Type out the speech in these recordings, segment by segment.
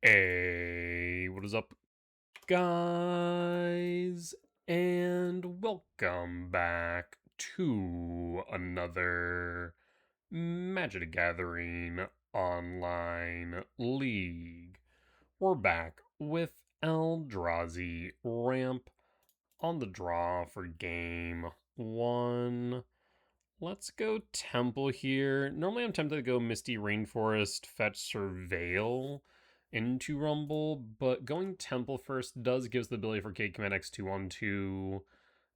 Hey, what is up, guys? And welcome back to another Magic the Gathering online league. We're back with Eldrazi ramp on the draw for game one. Let's go Temple here. Normally I'm tempted to go Misty Rainforest, Fetch Surveil into Rumble, but going Temple first does give us the ability for K Command X2 on 2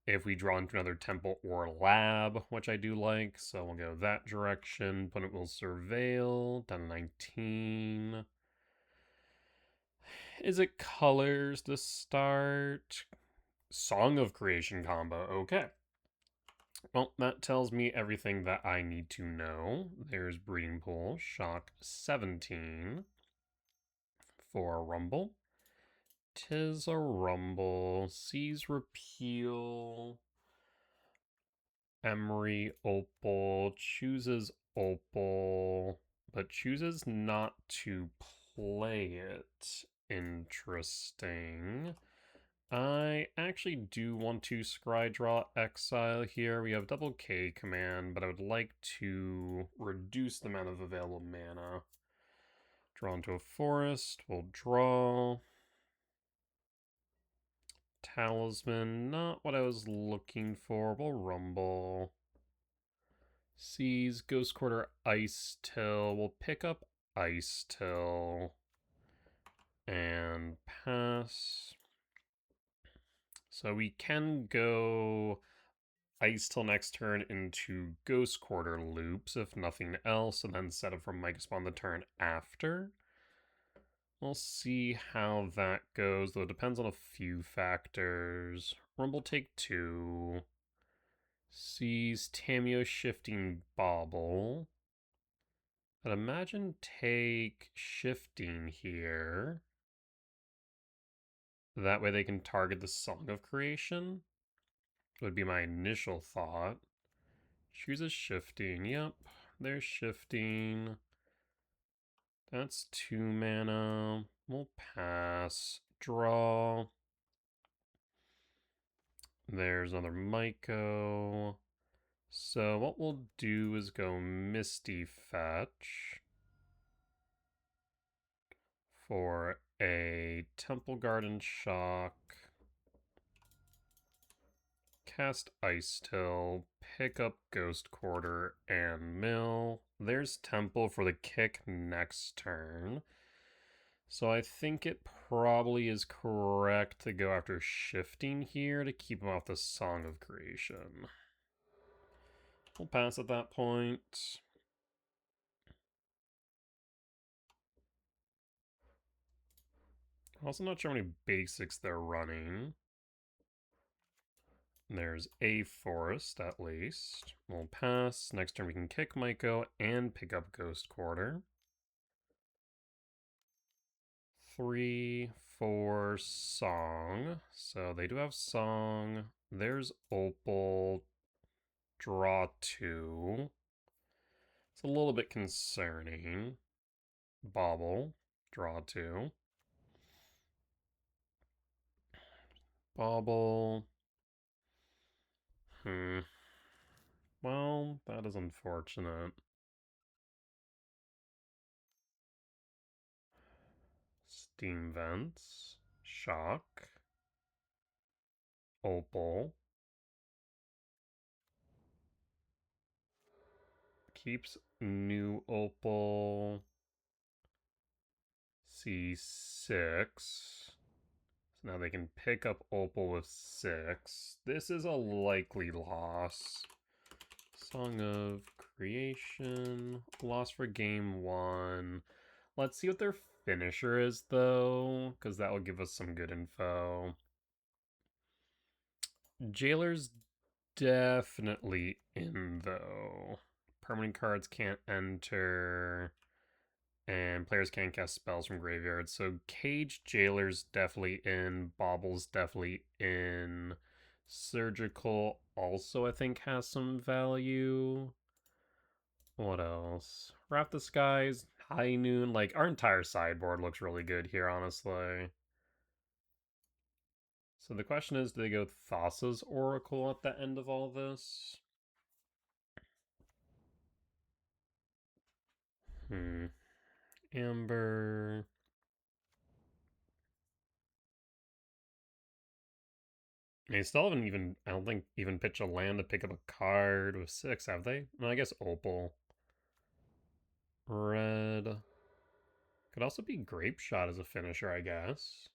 if we draw into another Temple or Lab, which I do like, so we'll go that direction. Opponent will Surveil, down to 19. Is it colors to start? Song of Creation combo, okay. Well, that tells me everything that I need to know. There's Breeding Pool, Shock 17 for a Rumble. 'Tis a Rumble, Seas Repeal, Emery Opal, chooses Opal, but chooses not to play it. Interesting. I actually do want to Scry Draw Exile here. We have double K command, but I would like to reduce the amount of available mana. Draw into a forest, we'll draw. Talisman, not what I was looking for. We'll Rumble. Seas, Ghost Quarter, Ice Till. We'll pick up Ice Till and pass. So we can go Ice Till next turn into Ghost Quarter loops, if nothing else, and then set up for Mega Spawn the turn after. We'll see how that goes, though it depends on a few factors. Rumble take 2. Sees Tameo shifting Bauble. But imagine take shifting here. That way they can target the Song of Creation. Would be my initial thought. Chooses shifting. Yep, there's shifting. That's 2 mana. We'll pass. Draw. There's another Myco. So what we'll do is go Misty Fetch for a Temple Garden Shock. Cast Ice Till, pick up Ghost Quarter, and mill. There's Temple for the kick next turn. So I think it probably is correct to go after shifting here to keep him off the Song of Creation. We'll pass at that point. Also not sure how many basics they're running. There's a forest, at least. We'll pass. Next turn we can kick Myco and pick up Ghost Quarter. 3, 4, Song. So they do have Song. There's Opal. Draw 2. It's a little bit concerning. Bauble. Draw 2. Bauble. Well, that is unfortunate. Steam Vents. Shock. Opal. Keeps new Opal. C6. So now they can pick up Opal with 6. This is a likely loss. Song of Creation. Loss for game 1. Let's see what their finisher is, though, because that will give us some good info. Jailer's definitely in, though. Permanent cards can't enter, and players can't cast spells from graveyards. So Cage Jailer's definitely in. Bauble's definitely in. Surgical also, I think, has some value. What else? Wrap the Skies, High Noon. Like, our entire sideboard looks really good here, honestly. So the question is, do they go Thassa's Oracle at the end of all this? Amber. They still haven't even, I don't think, even pitched a land to pick up a card with 6, have they? No, I guess Opal. Red. Could also be Grape Shot as a finisher, I guess.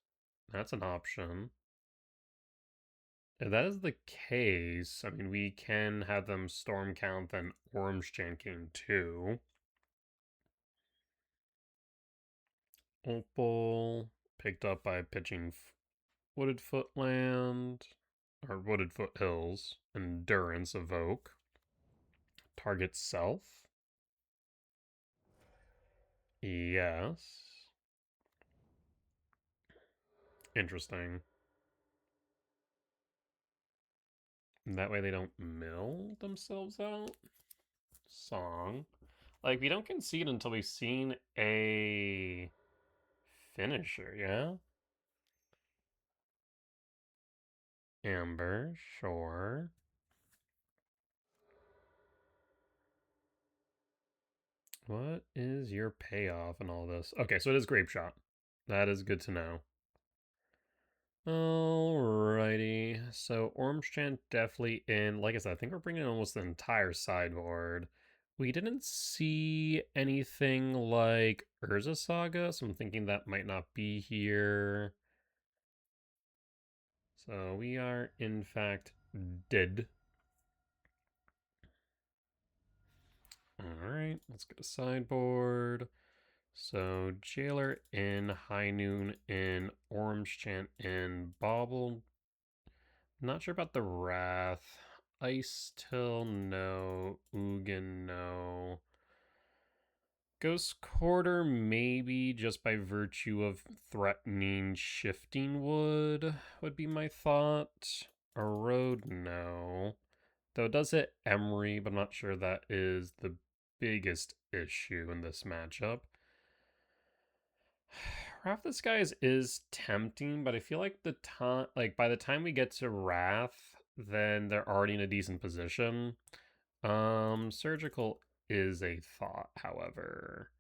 That's an option. If that is the case, I mean, we can have them Storm Count, then Orange Chant King too. Opal, picked up by pitching Wooded Footland, or Wooded Foothills. Endurance Evoke. Target self. Yes. Interesting. That way they don't mill themselves out. Song. Like, we don't concede until we've seen a finisher, yeah? Amber, sure. What is your payoff in all this? Okay, so it is Grape Shot. That is good to know. Alrighty. So Orange Chant definitely in. Like I said, I think we're bringing in almost the entire sideboard. We didn't see anything like Urza Saga, so I'm thinking that might not be here. So we are, in fact, dead. Alright, let's get a sideboard. So Jailer in, High Noon in, Orange Chant in, Bauble. Not sure about the Wrath. Ice Till, no. Ugin, no. Ghost Quarter, maybe just by virtue of threatening Shifting Wood, would be my thought. Erode, no. Though it does hit Emery, but I'm not sure that is the biggest issue in this matchup. Wrath Disguise is tempting, but I feel like by the time we get to Wrath, then they're already in a decent position. Surgical is a thought, however.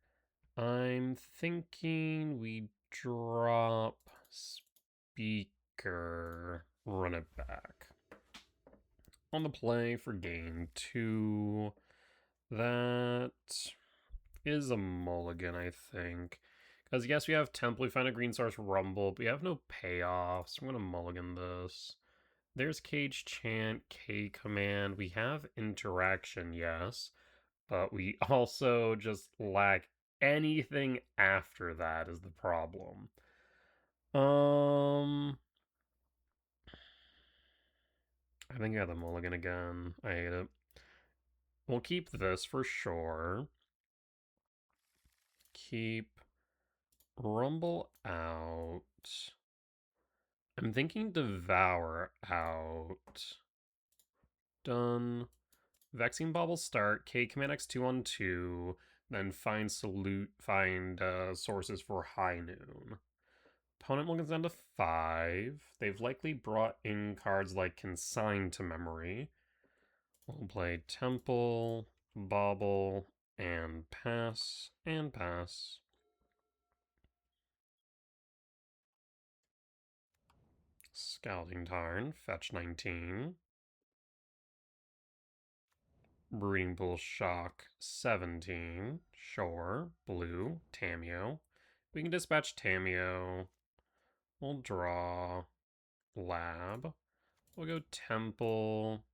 I'm thinking we drop Speaker, run it back. On the play for game 2. That is a mulligan, I think. Because yes, we have Temple, we find a green source Rumble, but we have no payoffs. I'm going to mulligan this. There's Cage Chant, K Command. We have Interaction, yes. But we also just lack anything after that is the problem. I think I got the mulligan again. I hate it. We'll keep this for sure. Keep Rumble out. I'm thinking Devour out. Done. Vexing Bauble start. K Command X2 on 2. Then find sources for High Noon. Opponent mulligans down to 5. They've likely brought in cards like Consign to Memory. We'll play Temple, Bauble, and pass, and pass. Scouting Tarn, fetch 19. Breeding Pool Shock, 17. Sure. Blue, Tameo. We can dispatch Tameo. We'll draw Lab. We'll go Temple.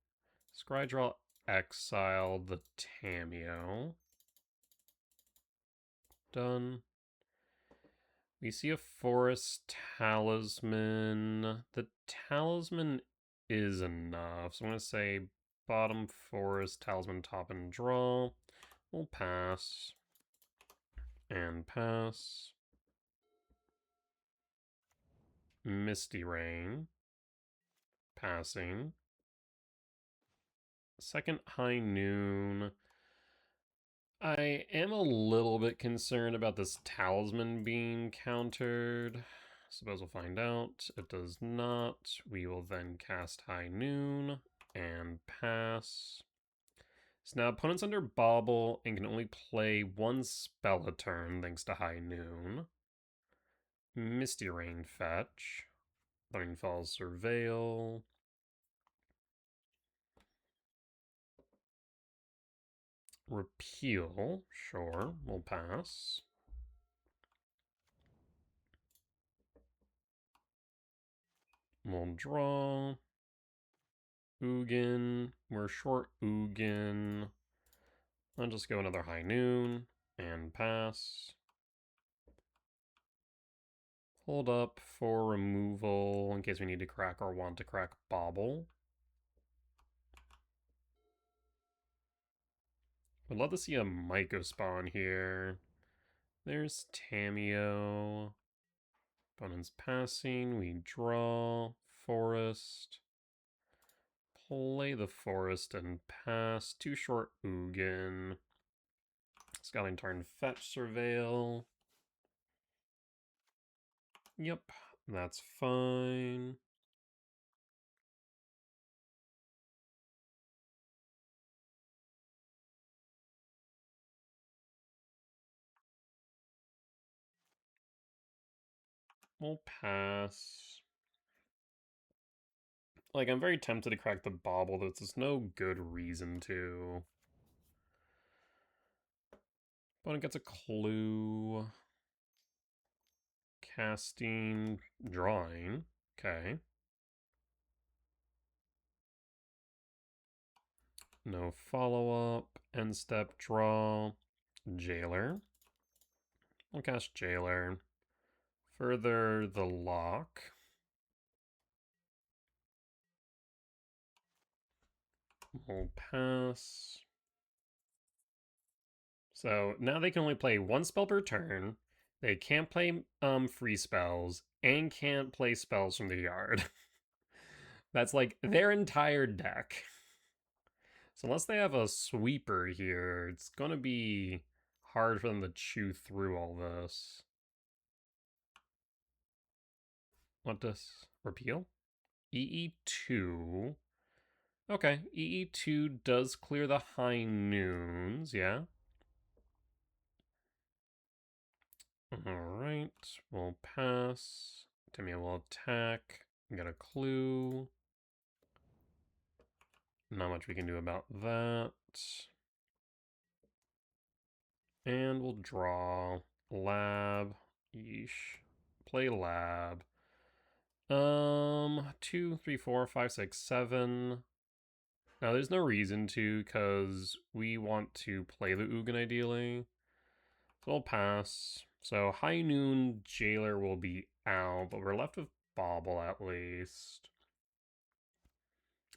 Scrydraw Exile the Tameo. Done. We see a Forest Talisman. The Talisman is enough. So I'm going to say bottom Forest Talisman, top and draw. We'll pass. And pass. Misty Rain. Passing. Second High Noon. I am a little bit concerned about this talisman being countered. Suppose we'll find out. It does not. We will then cast High Noon and pass. So now opponent's under Bauble and can only play one spell a turn thanks to High Noon. Misty Rain fetch. Thorny Falls Surveil. Repeal, sure, we'll pass. We'll draw. Ugin, we're short Ugin. I'll just go another High Noon and pass. Hold up for removal in case we need to crack or want to crack Bauble. Would love to see a Myco spawn here. There's Tamiyo. Opponent's passing. We draw. Forest. Play the forest and pass. Too short Ugin. Scouting turn fetch surveil. Yep, that's fine. We'll pass. Like, I'm very tempted to crack the Bauble, but there's no good reason to. Opponent gets a clue. Casting, drawing. Okay. No follow-up. End step, draw. Jailer. We'll cast Jailer. Further the lock. We'll pass. So now they can only play one spell per turn. They can't play free spells and can't play spells from the yard. That's like their entire deck. So unless they have a sweeper here, it's gonna be hard for them to chew through all this. What does repeal? EE2. Okay, EE2 does clear the High Noons, yeah. Alright, we'll pass. Timmy will attack. Get a clue. Not much we can do about that. And we'll draw. Lab. Yeesh. Play lab. 2, 3, 4, 5, 6, 7. Now there's no reason to, because we want to play the Ugin ideally. So we'll pass. So High Noon Jailer will be out, but we're left with Bauble at least.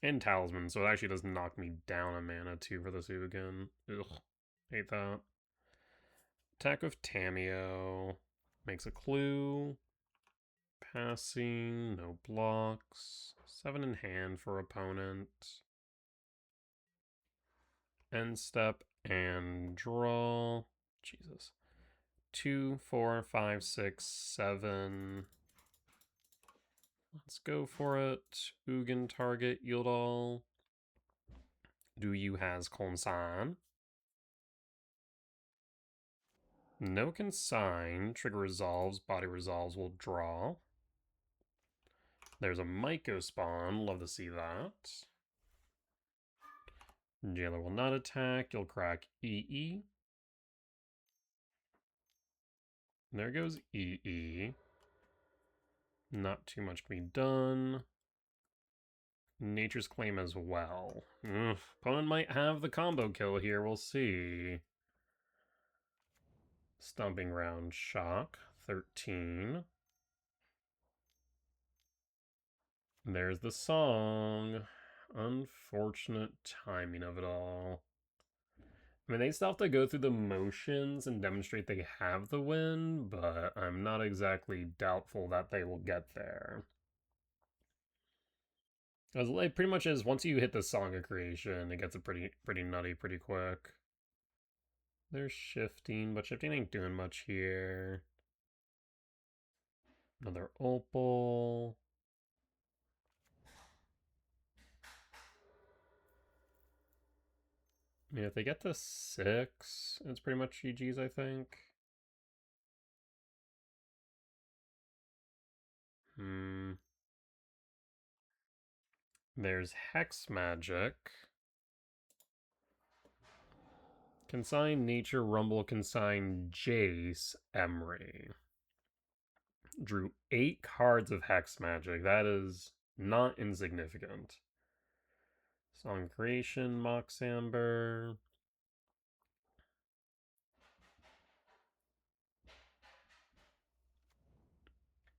And Talisman, so it actually does knock me down a mana too for this Ugin. Ugh, hate that. Attack with Tamiyo. Makes a clue. Passing, no blocks. 7 in hand for opponent. End step and draw. Jesus. 2, 4, 5, 6, 7. Let's go for it. Ugin target, yield all. Do you has consign? No consign. Trigger resolves, body resolves will draw. There's a Myco spawn. Love to see that. Jailer will not attack. You'll crack EE. There goes EE. Not too much can be done. Nature's Claim as well. Ugh. Opponent might have the combo kill here. We'll see. Stomping Ground Shock. 13. There's the song. Unfortunate timing of it all. I mean, they still have to go through the motions and demonstrate they have the win, but I'm not exactly doubtful that they will get there. As it pretty much is, once you hit the song of creation, it gets a pretty nutty pretty quick. They're shifting, but shifting ain't doing much here. Another opal. I mean, if they get to 6, it's pretty much GG's, I think. There's Hex Magic. Consign Nature Rumble, consign Jace Emery. Drew 8 cards of Hex Magic. That is not insignificant. Song Creation, Mox Amber.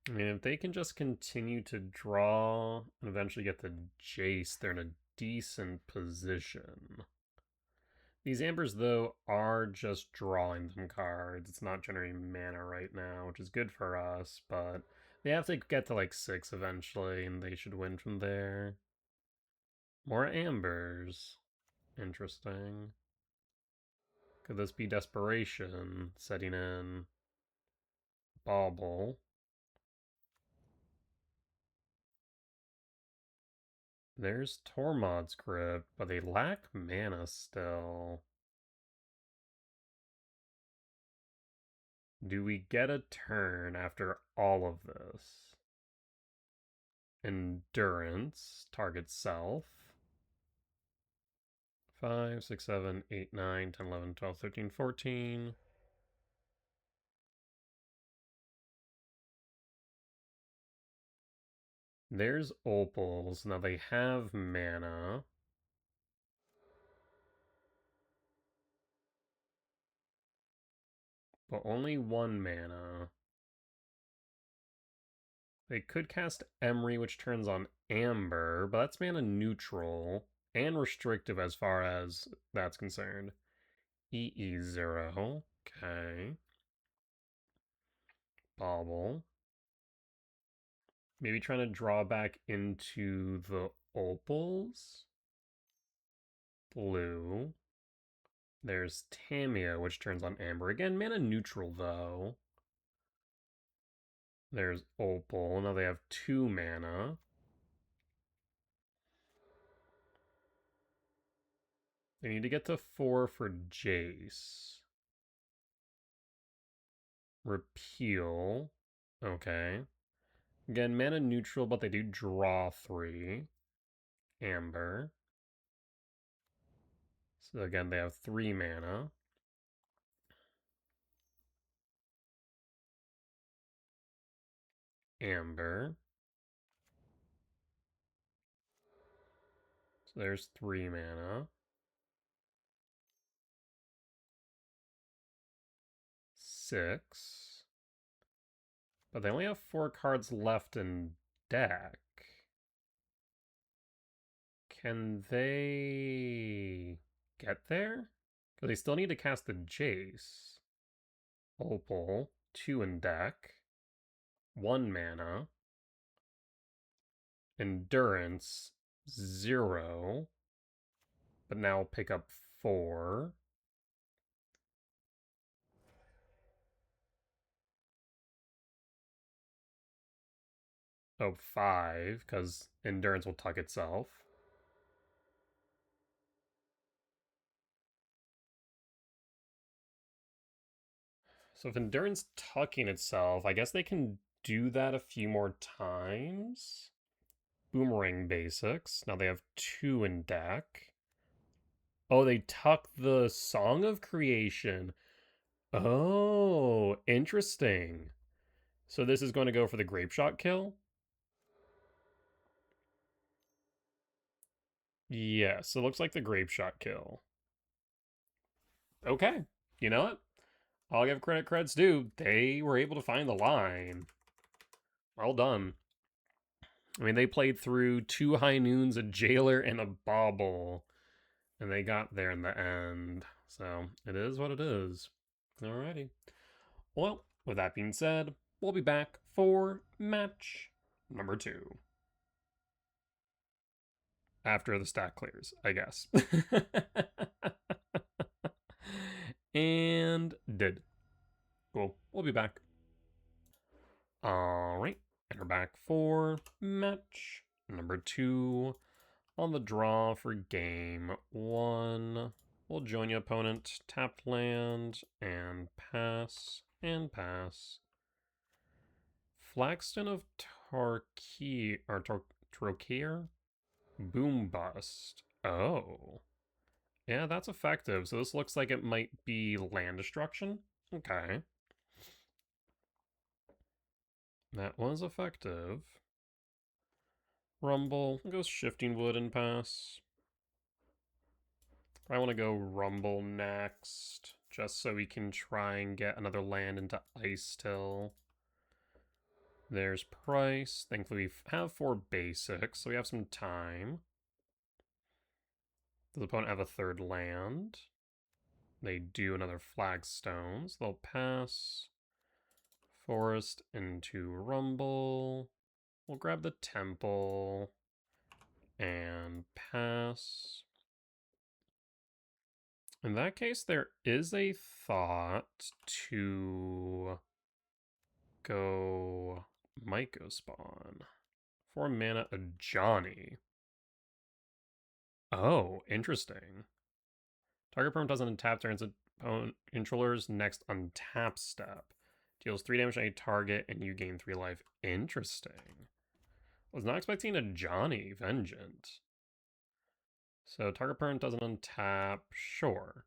I mean, if they can just continue to draw and eventually get the Jace, they're in a decent position. These Ambers, though, are just drawing them cards. It's not generating mana right now, which is good for us, but they have to get to like 6 eventually, and they should win from there. More Ambers. Interesting. Could this be desperation setting in? Bauble. There's Tormod's Crypt, but they lack mana still. Do we get a turn after all of this? Endurance, target self. 5, 6, 7, 8, 9, 10, 11, 12, 13, 14. There's opals. Now they have mana. But only 1 mana. They could cast Emery, which turns on Amber, but that's mana neutral and restrictive as far as that's concerned. EE0. Okay. Bauble. Maybe trying to draw back into the opals. Blue. There's Tamia, which turns on Amber. Again, mana neutral, though. There's opal. Now they have 2 mana. They need to get to 4 for Jace. Repeal. Okay. Again, mana neutral, but they do draw 3. Amber. So again, they have 3 mana. Amber. So there's 3 mana. 6. But they only have 4 cards left in deck. Can they get there? Because they still need to cast the Jace. Opal, 2 in deck. 1 mana. Endurance, 0. But now pick up 4. Oh, 5, because endurance will tuck itself. So if endurance tucking itself, I guess they can do that a few more times. Boomerang basics. Now they have 2 in deck. Oh, they tuck the Song of Creation. Oh, interesting. So this is going to go for the Grape Shot kill? Yes, it looks like the Grape Shot kill. Okay, you know what? I'll give credit's due. They were able to find the line. Well done. I mean, they played through 2 High Noons, a Jailer, and a Bauble. And they got there in the end. So, it is what it is. Alrighty. Well, with that being said, we'll be back for match number 2. After the stack clears, I guess. And did. Cool. We'll be back. Alright. And we're back for match number 2 on the draw for game 1. We'll join your opponent, tap land, and pass, and pass. Flaxton of Trocaire? Boom Bust. Oh. Yeah, that's effective. So this looks like it might be land destruction. Okay. That was effective. Rumble. We'll go Shifting Wood and pass. I want to go Rumble next, just so we can try and get another land into Ice Till. There's Price. Thankfully, we have 4 basics, so we have some time. Does the opponent have a 3rd land? They do another Flagstone, so they'll pass. Forest into Rumble. We'll grab the Temple and pass. In that case, there is a thought to go Myco Spawn. 4 mana, a Johnny. Oh, interesting. Target permanent doesn't untap during its opponent controller's next untap step. Deals 3 damage to a target and you gain 3 life. Interesting. Was not expecting a Johnny Vengeant. So target permanent doesn't untap. Sure.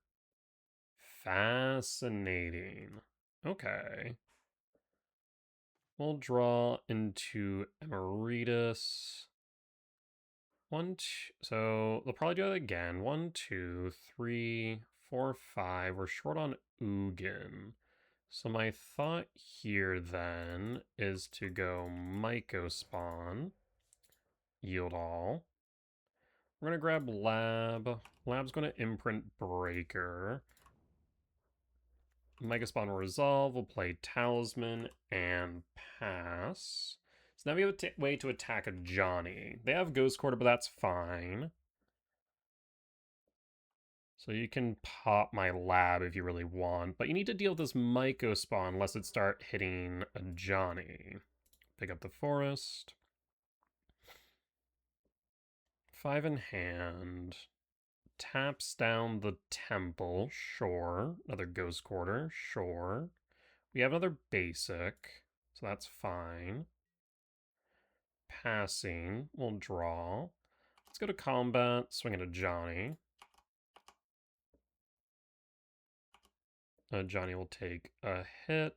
Fascinating. Okay. We'll draw into Emeritus. 1, 2. So they'll probably do it again. 1, 2, 3, 4, 5. We're short on Ugin. So my thought here then is to go Myco Spawn. Yield all. We're going to grab Lab. Lab's going to imprint Breaker. Myco Spawn will resolve. We'll play Talisman and pass. So now we have a way to attack a Johnny. They have Ghost Quarter, but that's fine. So you can pop my Lab if you really want, but you need to deal with this Myco Spawn unless it start hitting a Johnny. Pick up the Forest. 5 in hand. Taps down the Temple, sure. Another Ghost Quarter, sure. We have another basic, so that's fine. Passing, we'll draw. Let's go to combat, swing at a Johnny. Johnny will take a hit.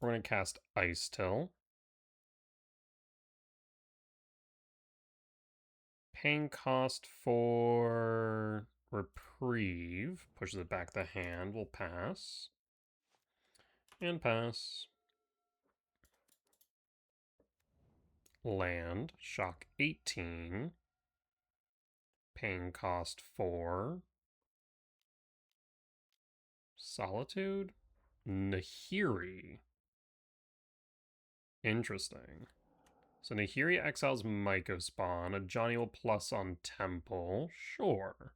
We're going to cast Ice Till. Paying cost for Reprieve. Pushes it back the hand. We'll pass. And pass. Land. Shock 18. Paying cost 4. Solitude? Nahiri. Interesting. So Nahiri exiles Myco Spawn. A Johnny will plus on Temple. Sure.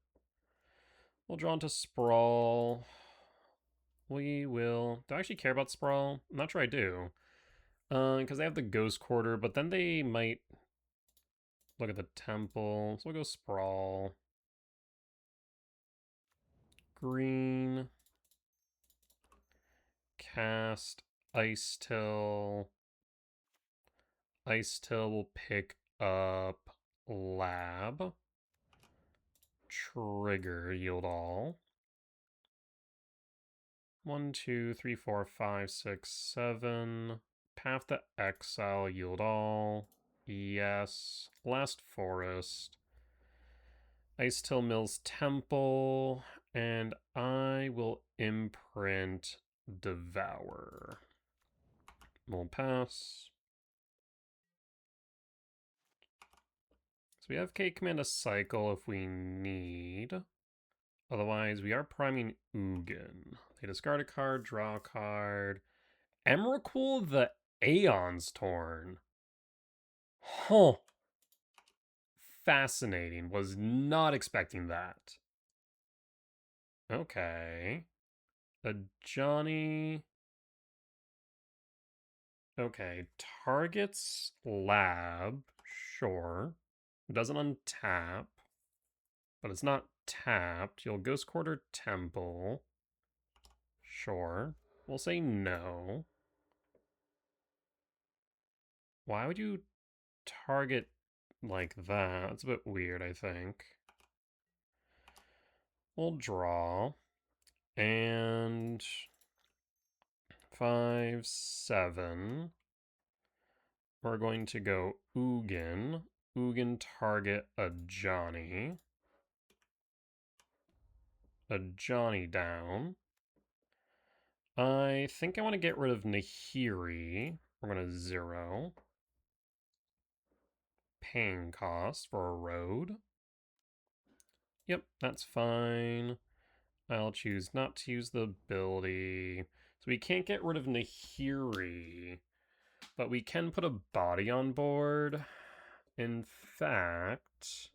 We'll draw into Sprawl. We will... Do I actually care about Sprawl? I'm not sure I do. Because they have the Ghost Quarter, but then they might look at the Temple. So we'll go Sprawl. Green. Cast Ice Till. Ice Till will pick up Lab. Trigger, yield all. 1, 2, 3, 4, 5, 6, 7. Path to exile, yield all. Yes. Last Forest. Ice Till Mills Temple. And I will imprint Devour. We'll pass. So we have K Command a cycle if we need. Otherwise, we are priming Ugin. They discard a card, draw a card. Emrakul the Aeon's Torn. Huh. Fascinating. Was not expecting that. Okay. A Johnny. Okay. Targets lab. Sure. It doesn't untap. But it's not tapped. You'll Ghost Quarter Temple. Sure. We'll say no. Why would you target like that? It's a bit weird, I think. We'll draw. And 5, 7. We're going to go Ugin. Ugin target a Johnny. A Johnny down. I think I want to get rid of Nahiri. We're going to 0. Paying cost for a road. Yep, that's fine. I'll choose not to use the ability. So we can't get rid of Nahiri, but we can put a body on board. In fact,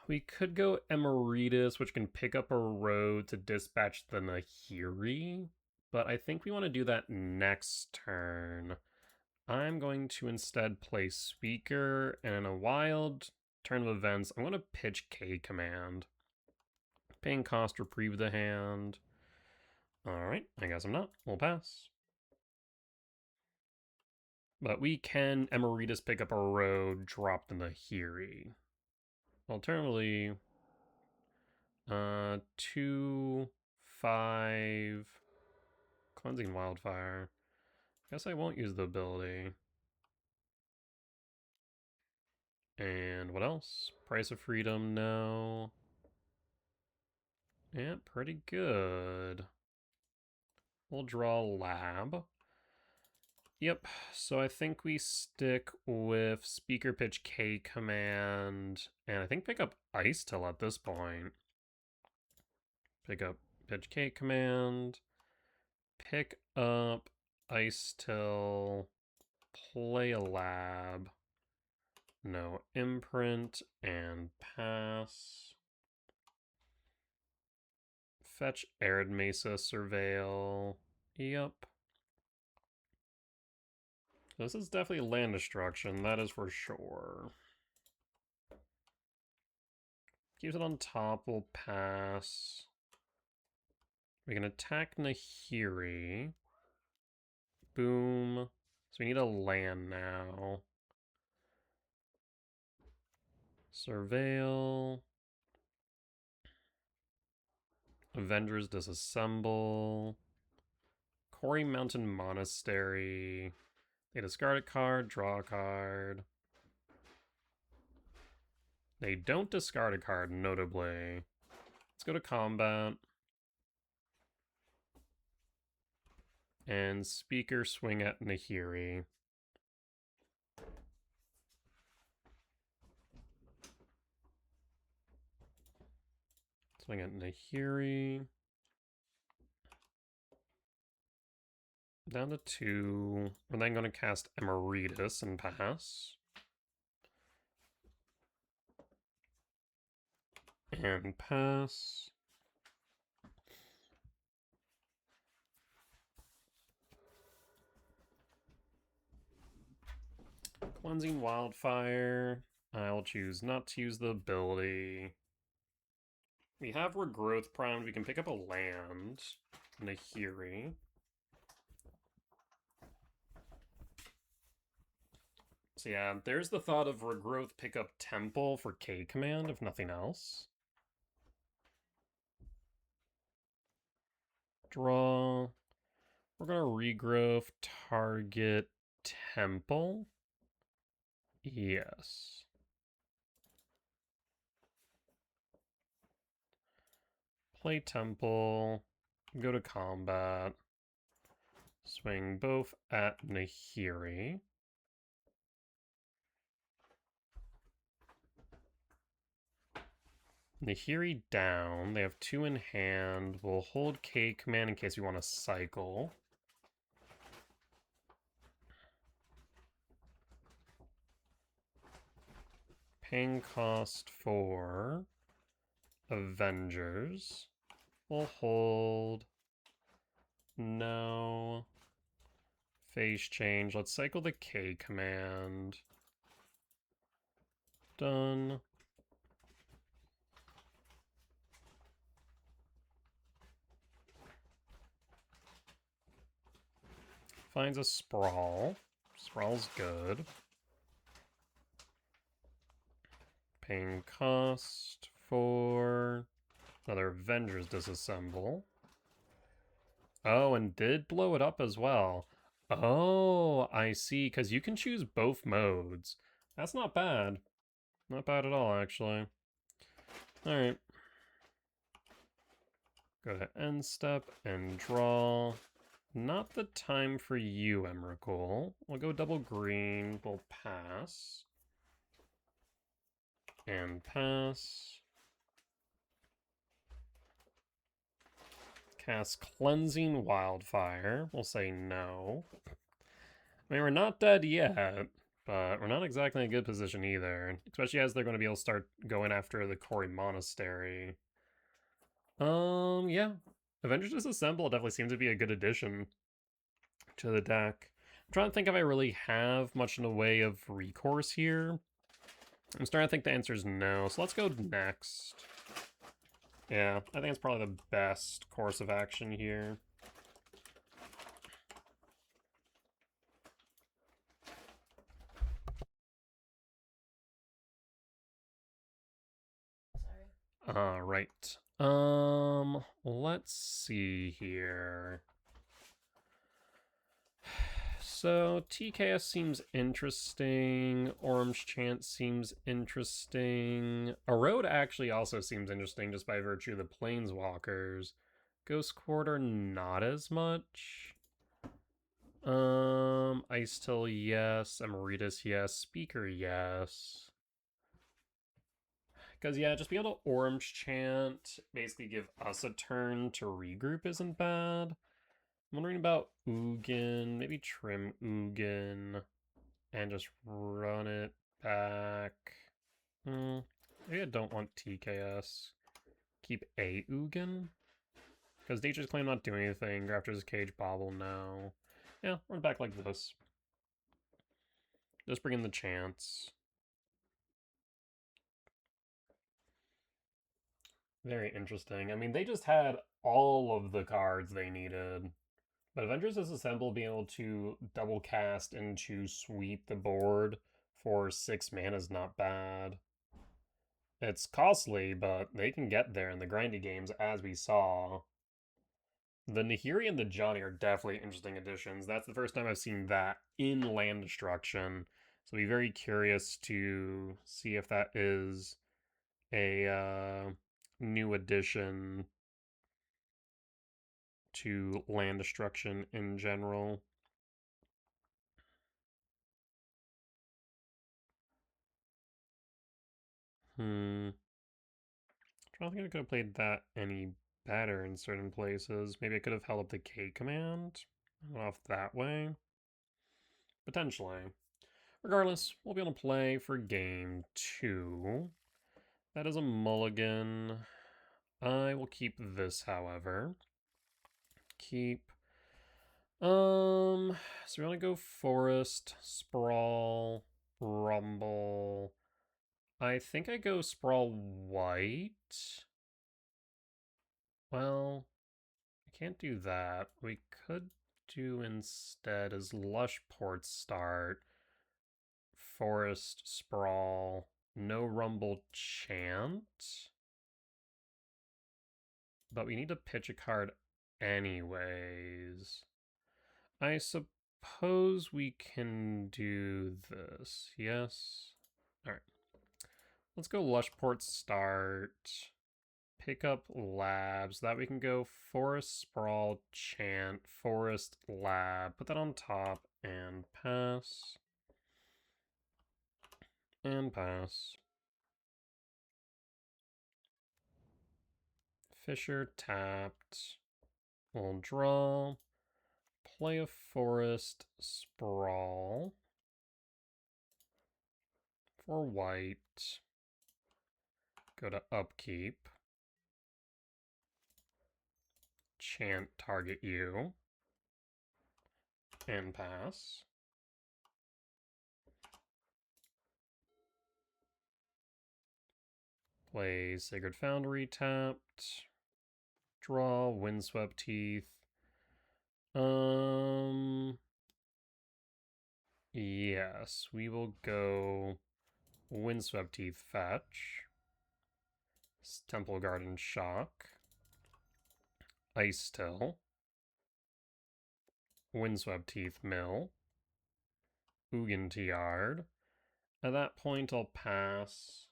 we could go Emeritus, which can pick up a road to dispatch the Nahiri, but I think we want to do that next turn. I'm going to instead play Speaker, and in a wild turn of events, I'm going to pitch K Command. Paying cost, reprieve the hand. Alright, I guess I'm not. We'll pass. But we can Emeritus pick up a road, drop the Nahiri. Alternatively, 2, 5, Cleansing Wildfire. Guess I won't use the ability. And what else? Price of Freedom, no. Yeah, pretty good. We'll draw Lab. Yep, so I think we stick with Speaker Pitch K Command, and I think pick up Ice Till at this point. Pick up Pitch K Command, pick up Ice Till, play a Lab, no Imprint, and pass. Fetch Arid Mesa Surveil. Yep. This is definitely land destruction, that is for sure. Keeps it on top, we'll pass. We can attack Nahiri. Boom. So we need a land now. Surveil. Avengers disassemble. Quarry Mountain Monastery. They discard a card, draw a card. They don't discard a card, notably. Let's go to combat. And Speaker swing at Nahiri. Swing at Nahiri. Down to 2. We're then going to cast Emeritus and pass. And pass. Cleansing Wildfire. I'll choose not to use the ability. We have Regrowth primed. We can pick up a land. Nahiri. So yeah, there's the thought of Regrowth pick up Temple for K Command, if nothing else. Draw. We're going to Regrowth, target Temple. Yes. Play Temple. Go to combat. Swing both at Nahiri. Nahiri down. They have 2 in hand. We'll hold K Command in case we want to cycle. Paying cost 4. Avengers. We'll hold. No. Phase change. Let's cycle the K command. Done. Finds a Sprawl. Sprawl's good. Paying cost for another Avengers disassemble. Oh, and did blow it up as well. Oh, I see, because you can choose both modes. That's not bad. Not bad at all, actually. Alright. Go to end step and draw. Not the time for you, Emrakul. We'll go double green. We'll pass. And pass. Cast Cleansing Wildfire. We'll say no. I mean, we're not dead yet, but we're not exactly in a good position either. Especially as they're going to be able to start going after the Kori Monastery. Yeah. Avengers Disassemble definitely seems to be a good addition to the deck. I'm trying to think if I really have much in the way of recourse here. I'm starting to think the answer is no, so let's go next. Yeah, I think it's probably the best course of action here. Right. Let's see here. So, TKS seems interesting. Orange Chant seems interesting. Erode actually also seems interesting just by virtue of the Planeswalkers. Ghost Quarter, not as much. Ice Till, yes. Emeritus, yes. Speaker, yes. Because, yeah, just be able to Orange Chant, basically give us a turn to regroup isn't bad. I'm wondering about Ugin, maybe trim Ugin, and just run it back. Maybe I don't want TKS. Keep a Ugin? Because Nature's Claim not doing anything, Grafter's Cage Bobble, no. Yeah, run back like this. Just bring in the chance. Very interesting. I mean, they just had all of the cards they needed. But Avengers Disassemble being able to double cast into sweep the board for 6 mana is not bad. It's costly, but they can get there in the grindy games, as we saw. The Nahiri and the Johnny are definitely interesting additions. That's the first time I've seen that in land destruction. So I'll be very curious to see if that is a new addition to land destruction in general. I don't think I could have played that any better in certain places. Maybe I could have held up the K command off that way. Potentially. Regardless, we'll be able to play for game 2. That is a mulligan. I will keep this, however. Keep. So we want to go Forest, Sprawl, Rumble. I think I go Sprawl White. Well, I can't do that. We could do instead as Lush Port start, Forest Sprawl, no Rumble Chant. But we need to pitch a card anyways. I suppose we can do this, yes? Alright. Let's go Lush Port start. Pick up Lab so that we can go Forest Sprawl, Chant, Forest Lab. Put that on top and pass. And pass. Fisher tapped. We'll draw. Play a Forest Sprawl. For white. Go to upkeep. enchant target you. And pass. Play Sacred Foundry tapped. Draw Windswept Teeth. Yes, we will go Windswept Teeth fetch. Temple Garden Shock. Ice Till. Windswept Teeth mill. Ugin Tiard. At that point, I'll pass.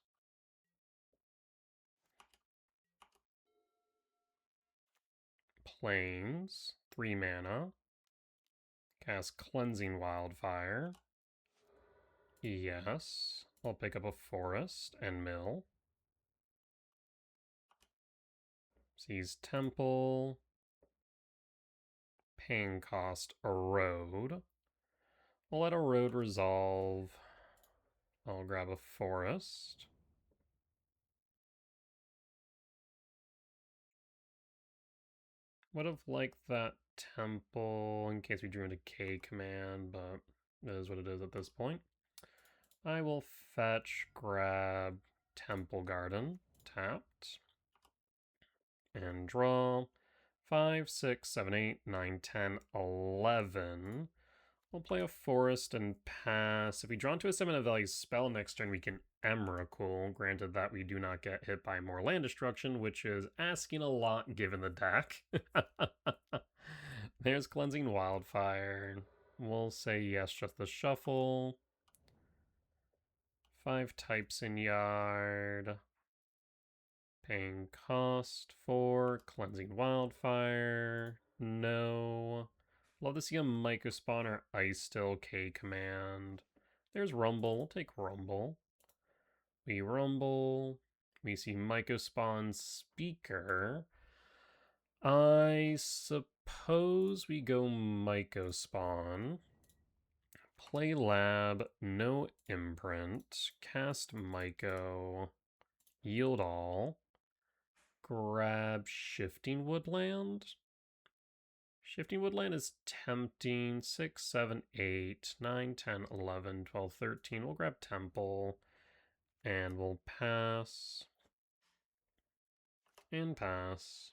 Plains, 3 mana. Cast Cleansing Wildfire. Yes. I'll pick up a forest and mill. Seize Temple. Paying cost Erode. We'll let Erode resolve. I'll grab a forest. Would have liked that temple in case we drew into K command, but it is what it is at this point. I will fetch, grab Temple Garden, tapped, and draw 5, 6, 7, 8, 9, 10, 11. We'll play a forest and pass. If we draw into a 7 value spell next turn, we can Emrakul. Granted that we do not get hit by more land destruction, which is asking a lot given the deck. There's Cleansing Wildfire. We'll say yes, just the shuffle. 5 types in yard. Paying cost for Cleansing Wildfire. No. Love to see a Mycospawn or Ice Still K command. There's Rumble. We'll take Rumble. We Rumble. We see Mycospawn Speaker. I suppose we go Mycospawn. Play Lab. No Imprint. Cast Myco. Yield all. Grab Shifting Woodland. Shifting Woodland is tempting. 6, 7, 8, 9, 10, 11, 12, 13. We'll grab Temple. And we'll pass. And pass.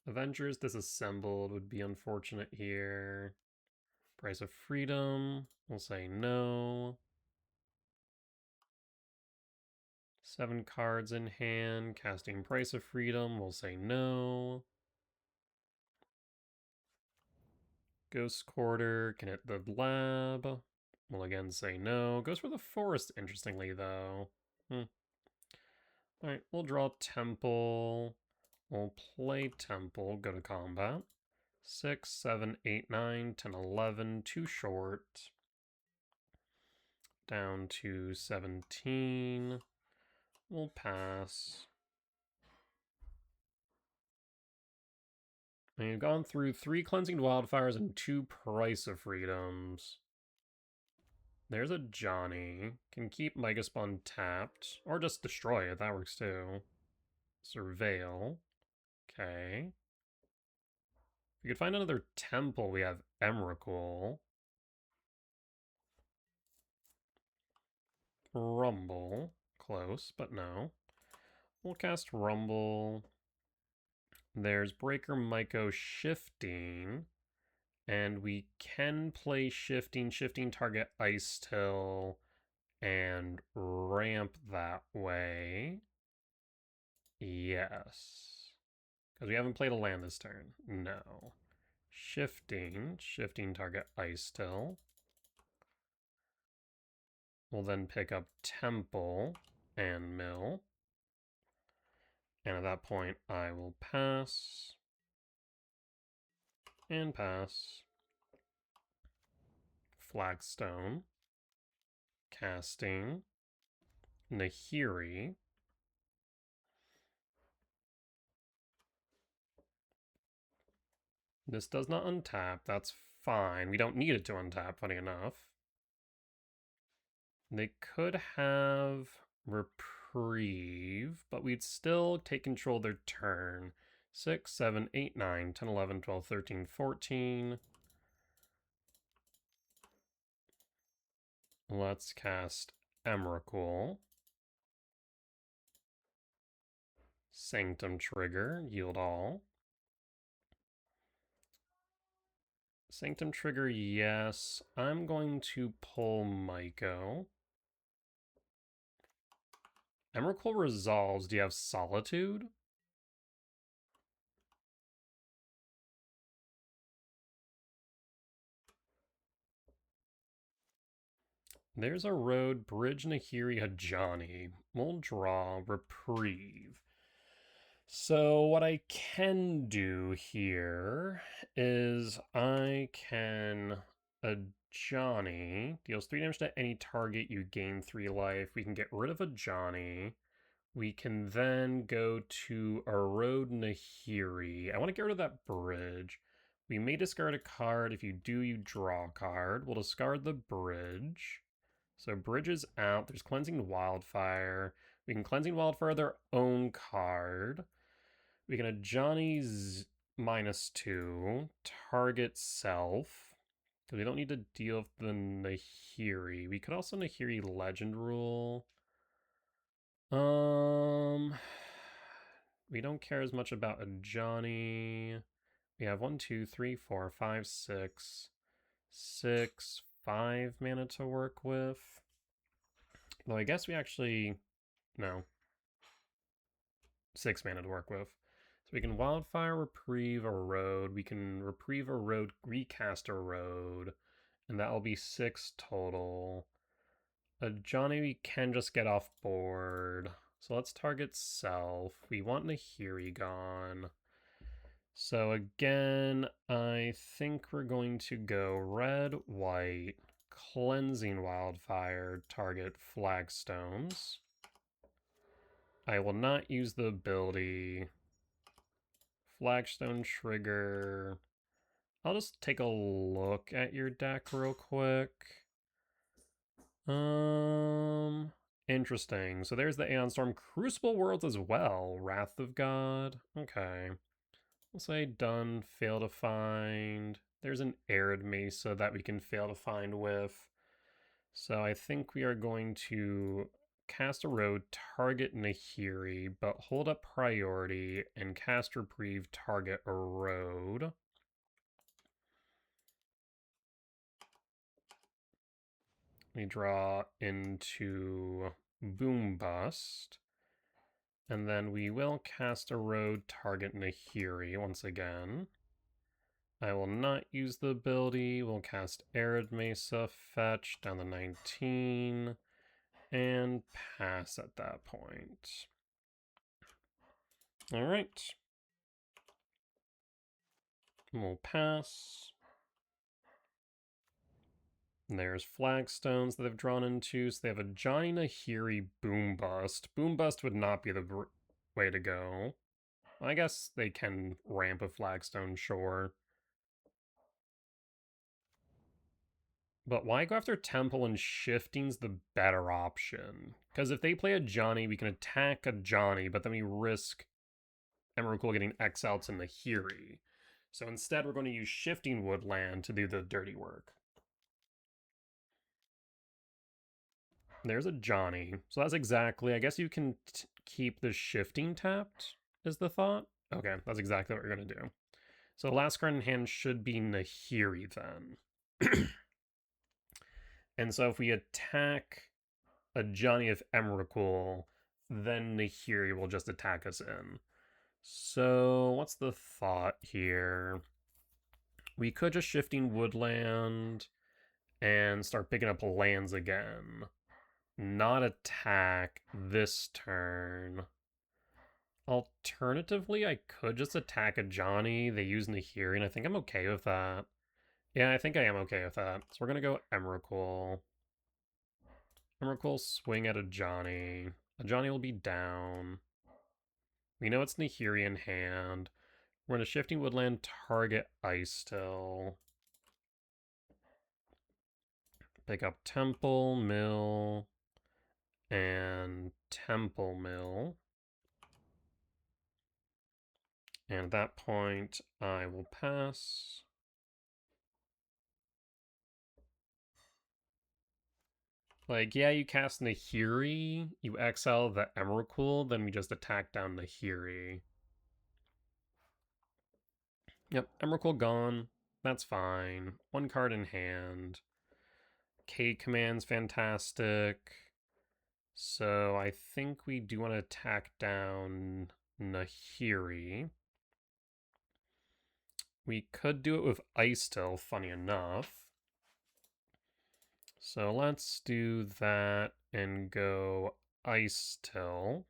Avengers Disassembled would be unfortunate here. Price of Freedom. We'll say no. 7 cards in hand. Casting Price of Freedom. We'll say no. Ghost Quarter can hit the lab. We'll again say no. Goes for the forest, interestingly, though. Alright, we'll draw Temple. We'll play Temple, go to combat. 6, 7, 8, 9, 10, 11, too short. Down to 17. We'll pass. And you've gone through 3 Cleansing Wildfires and 2 Price of Freedoms. There's a Johnny. Can keep Mycospawn tapped. Or just destroy it, that works too. Surveil. Okay. If we could find another temple, we have Emrakul. Rumble. Close, but no. We'll cast Rumble. There's Breaker Myco Shifting. And we can play Shifting target Ice Till, and ramp that way. Yes. Because we haven't played a land this turn. No. Shifting target Ice Till. We'll then pick up Temple and Mill. And at that point, I will pass. And pass. Flagstone. Casting. Nahiri. This does not untap. That's fine. We don't need it to untap, funny enough. They could have reprieve, but we'd still take control of their turn. 6, 7, 8, 9, 10, 11, 12, 13, 14. Let's cast Emrakul. Sanctum trigger, yield all. Sanctum trigger, yes. I'm going to pull Myco. Emrakul resolves. Do you have Solitude? There's a road, Bridge Nahiri Hajani. We'll draw Reprieve. So what I can do here is I can Ajani deals 3 damage to any target, you gain 3 life. We can get rid of Ajani. We can then go to Erode Nahiri. I want to get rid of that bridge. We may discard a card. If you do, you draw a card. We'll discard the bridge. So bridge is out. There's Cleansing Wildfire. We can Cleansing Wildfire their own card. We can Ajani's -2. Target self. Because we don't need to deal with the Nahiri. We could also Nahiri Legend Rule. We don't care as much about Ajani. We have 1, 2, 3, 4, 5, 6, 5 mana to work with. Though I guess we actually, no, 6 mana to work with. So we can Wildfire, Reprieve, Erode. We can Reprieve, Erode, recast Erode. And that will be 6 total. Ajani we can just get off board. So let's target self. We want Nahiri gone. So again, I think we're going to go red, white, Cleansing Wildfire, target Flagstones. I will not use the ability. Flagstone trigger. I'll just take a look at your deck real quick. Interesting. So there's the Aeon Storm. Crucible Worlds as well. Wrath of God. Okay. We'll say done. Fail to find. There's an Arid Mesa that we can fail to find with. So I think we are going to cast a road, target Nahiri, but hold up priority and cast Reprieve, target a road. We draw into Boom Bust. And then we will cast a road, target Nahiri once again. I will not use the ability. We'll cast Arid Mesa, fetch down to 19, and pass at that point. All right. We'll pass. And there's Flagstones that they've drawn into. So they have a Johnny Nahiri Boom Bust. Boom Bust would not be the way to go. I guess they can ramp a Flagstone, sure. But why go after Temple and Shifting's the better option? Because if they play a Johnny, we can attack a Johnny, but then we risk Emrakul getting exiled to Nahiri. So instead, we're going to use Shifting Woodland to do the dirty work. There's a Johnny. So that's exactly, I guess you can keep the Shifting tapped, is the thought. Okay, that's exactly what we're going to do. So the last card in hand should be Nahiri then. And so if we attack a Johnny of Emrakul, then Nahiri will just attack us in. So what's the thought here? We could just Shifting Woodland and start picking up lands again. Not attack this turn. Alternatively, I could just attack a Johnny. They use Nahiri, and I think I'm okay with that. Yeah, I think I am okay with that. So we're going to go Emrakul. Emrakul swing at a Johnny. A Johnny will be down. We know it's Nahiri in hand. We're going to Shifting Woodland, target Ice Still. Pick up Temple, Mill, and Temple Mill. And at that point, I will pass. Like, yeah, you cast Nahiri, you exile the Emrakul, then we just attack down Nahiri. Yep, Emrakul gone. That's fine. One card in hand. K command's fantastic. So I think we do want to attack down Nahiri. We could do it with Ice Still, funny enough. So let's do that and go Ice Till.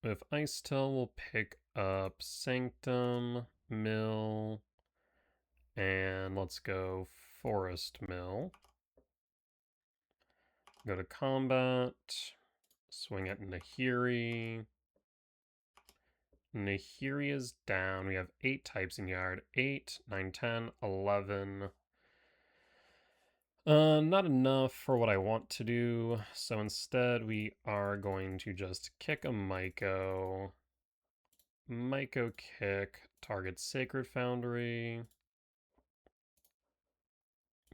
With Ice Till, we'll pick up Sanctum, Mill, and let's go Forest Mill. Go to combat, swing at Nahiri. Nahiri is down. We have 8 types in yard. 8, 9, 10, 11. Not enough for what I want to do. So instead we are going to just kick a Myco. Myco kick, target Sacred Foundry.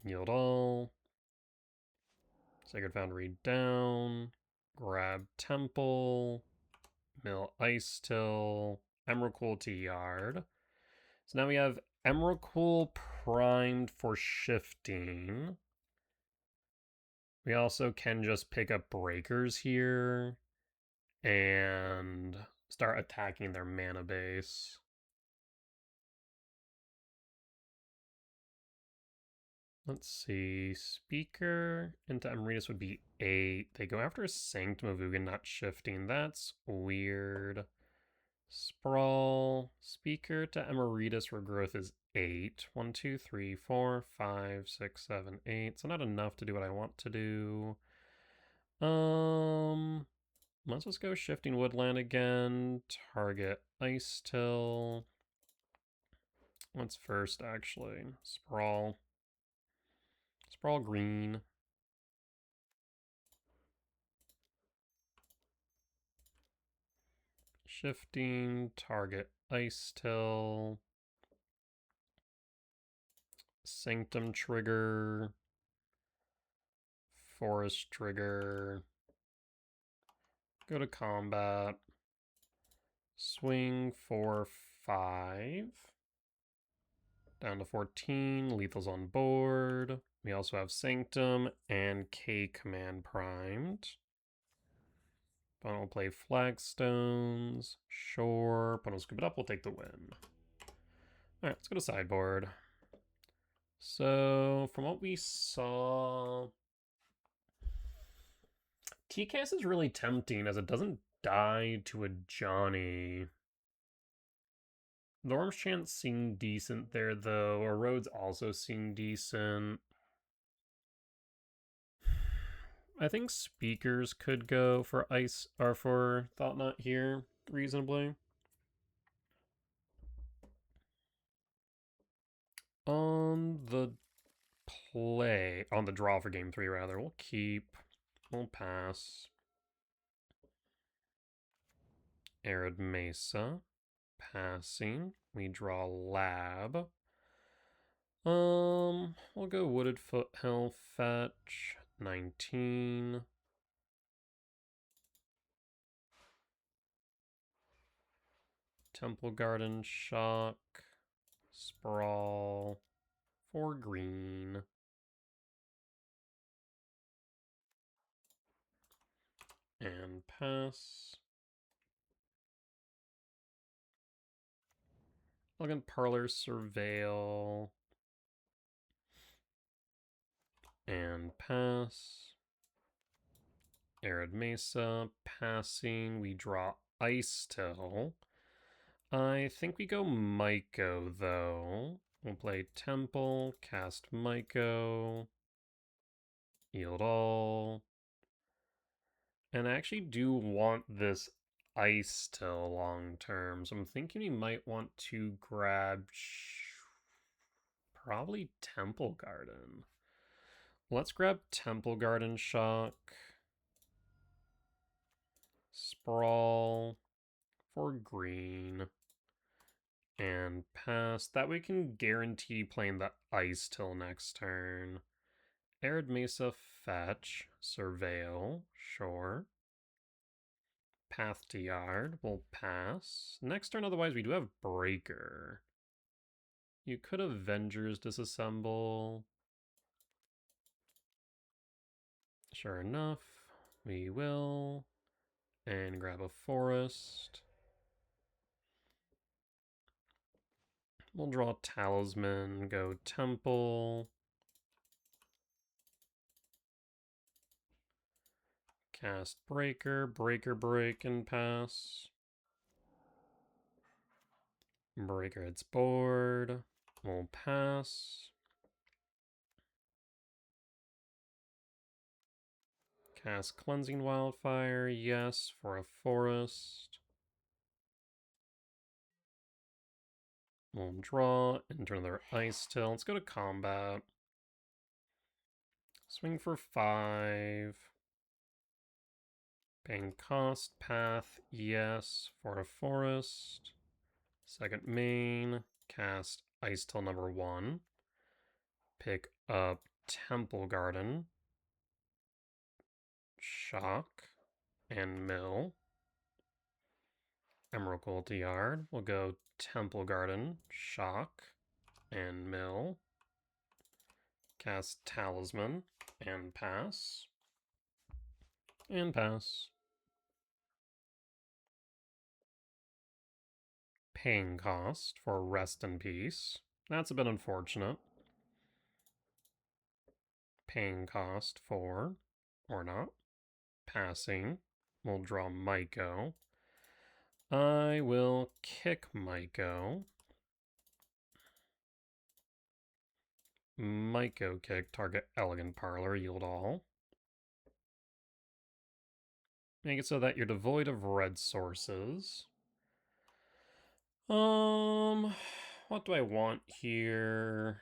Yield all. Sacred Foundry down. Grab Temple. Mill Ice Till. Emrakul to yard. So now we have Emrakul primed for shifting. We also can just pick up breakers here and start attacking their mana base. Let's see. Speaker into Emeritus would be 8. They go after a Sanctum of Ugin, not shifting. That's weird. Sprawl. Speaker to Emeritus Regrowth is 8. 1, 2, 3, 4, 5, 6, 7, 8. So not enough to do what I want to do. Let's just go Shifting Woodland again. Target Ice Till. What's first, actually? Sprawl. Sprawl green. Shifting, target Ice Till. Sanctum trigger. Forest trigger. Go to combat. Swing for 5. Down to 14. Lethal's on board. We also have Sanctum and K command primed. Opponent will play Flagstones. Sure. Opponent will scoop it up. We'll take the win. Alright, let's go to sideboard. So, from what we saw, TCAS is really tempting as it doesn't die to a Johnny. Norm's Chance seemed decent there, though. Or Roads also seemed decent. I think Speakers could go for Ice or for Thought Knot here reasonably. On the draw for game 3 rather, we'll keep. We'll pass. Arid Mesa. Passing. We draw Lab. We'll go Wooded Foothill fetch. 19. Temple Garden Shock. Sprawl. 4 green. And pass. Elegant Parlor Surveil. And pass. Arid Mesa. Passing. We draw Ice Till. I think we go Myco, though. We'll play Temple, cast Myco, yield all. And I actually do want this Ice Till long term, so I'm thinking we might want to grab probably Temple Garden. Let's grab Temple Garden Shock. Sprawl for green. And pass. That we can guarantee playing the Ice till next turn. Arid Mesa fetch. Surveil. Sure. Path to Yard. We'll pass. Next turn, otherwise, we do have Breaker. You could Avengers disassemble. Sure enough, we will. And grab a forest. We'll draw Talisman, go Temple. Cast Breaker, Breaker break and pass. Breaker hits board. We'll pass. Cast Cleansing Wildfire, yes, for a forest. We'll draw, enter another Ice Till. Let's go to combat. Swing for 5. Paying cost, path, yes, for a forest. Second main, cast Ice Till number 1. Pick up Temple Garden. Shock and mill. Emerald to Yard. We'll go Temple Garden, Shock, and mill. Cast Talisman and pass. And pass. Paying cost for Rest in Peace. That's a bit unfortunate. Paying cost for, or not, passing. We'll draw Myco. I will kick Myco. Myco kick, target Elegant Parlor, yield all. Make it so that you're devoid of red sources. What do I want here?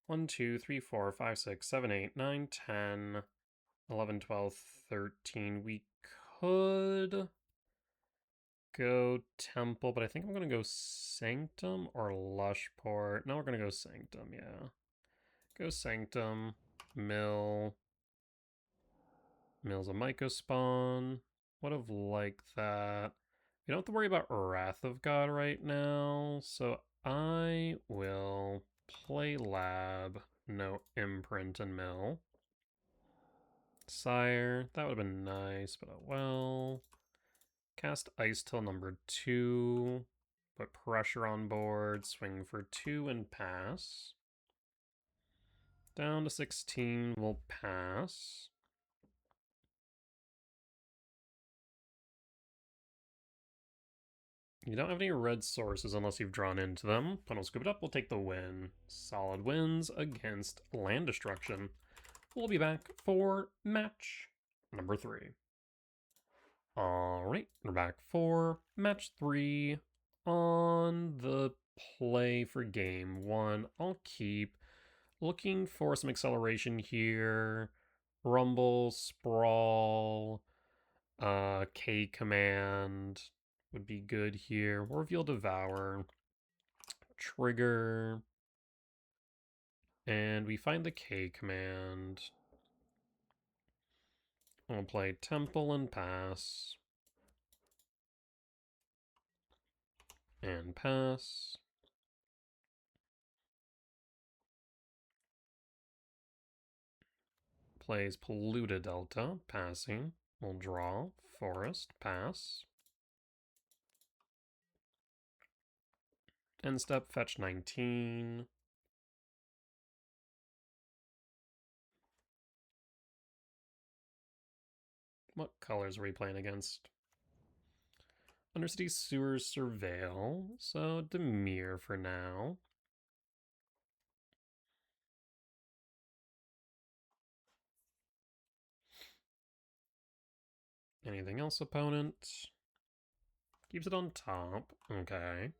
1, 2, 3, 4, 5, 6, 7, 8, 9, 10, 11, 12, 13. We could go Temple, but I think I'm going to go Sanctum or Lushport. No, we're going to go Sanctum, yeah. Go Sanctum, Mill. Mill's a Myco spawn. Would have liked that. We don't have to worry about Wrath of God right now, so I will play Lab, no Imprint and Mill. Sire, that would have been nice, but oh well. Cast Ice Till number 2, put pressure on board, swing for 2 and pass. Down to 16, we'll pass. You don't have any red sources unless you've drawn into them. Puddle Scoop It Up will take the win. Solid wins against land destruction. We'll be back for match number 3. Alright, we're back for match 3. On the play for game 1, I'll keep looking for some acceleration here. Rumble, Sprawl, K command would be good here. Reveal Devour, Trigger, and we find the K command. We'll play Temple and pass. And pass. Plays Polluted Delta, passing. We'll draw, Forest, pass. End step, fetch 19. What colors are we playing against? Undercity Sewers Surveil, so Dimir for now. Anything else, opponent? Keeps it on top. Okay.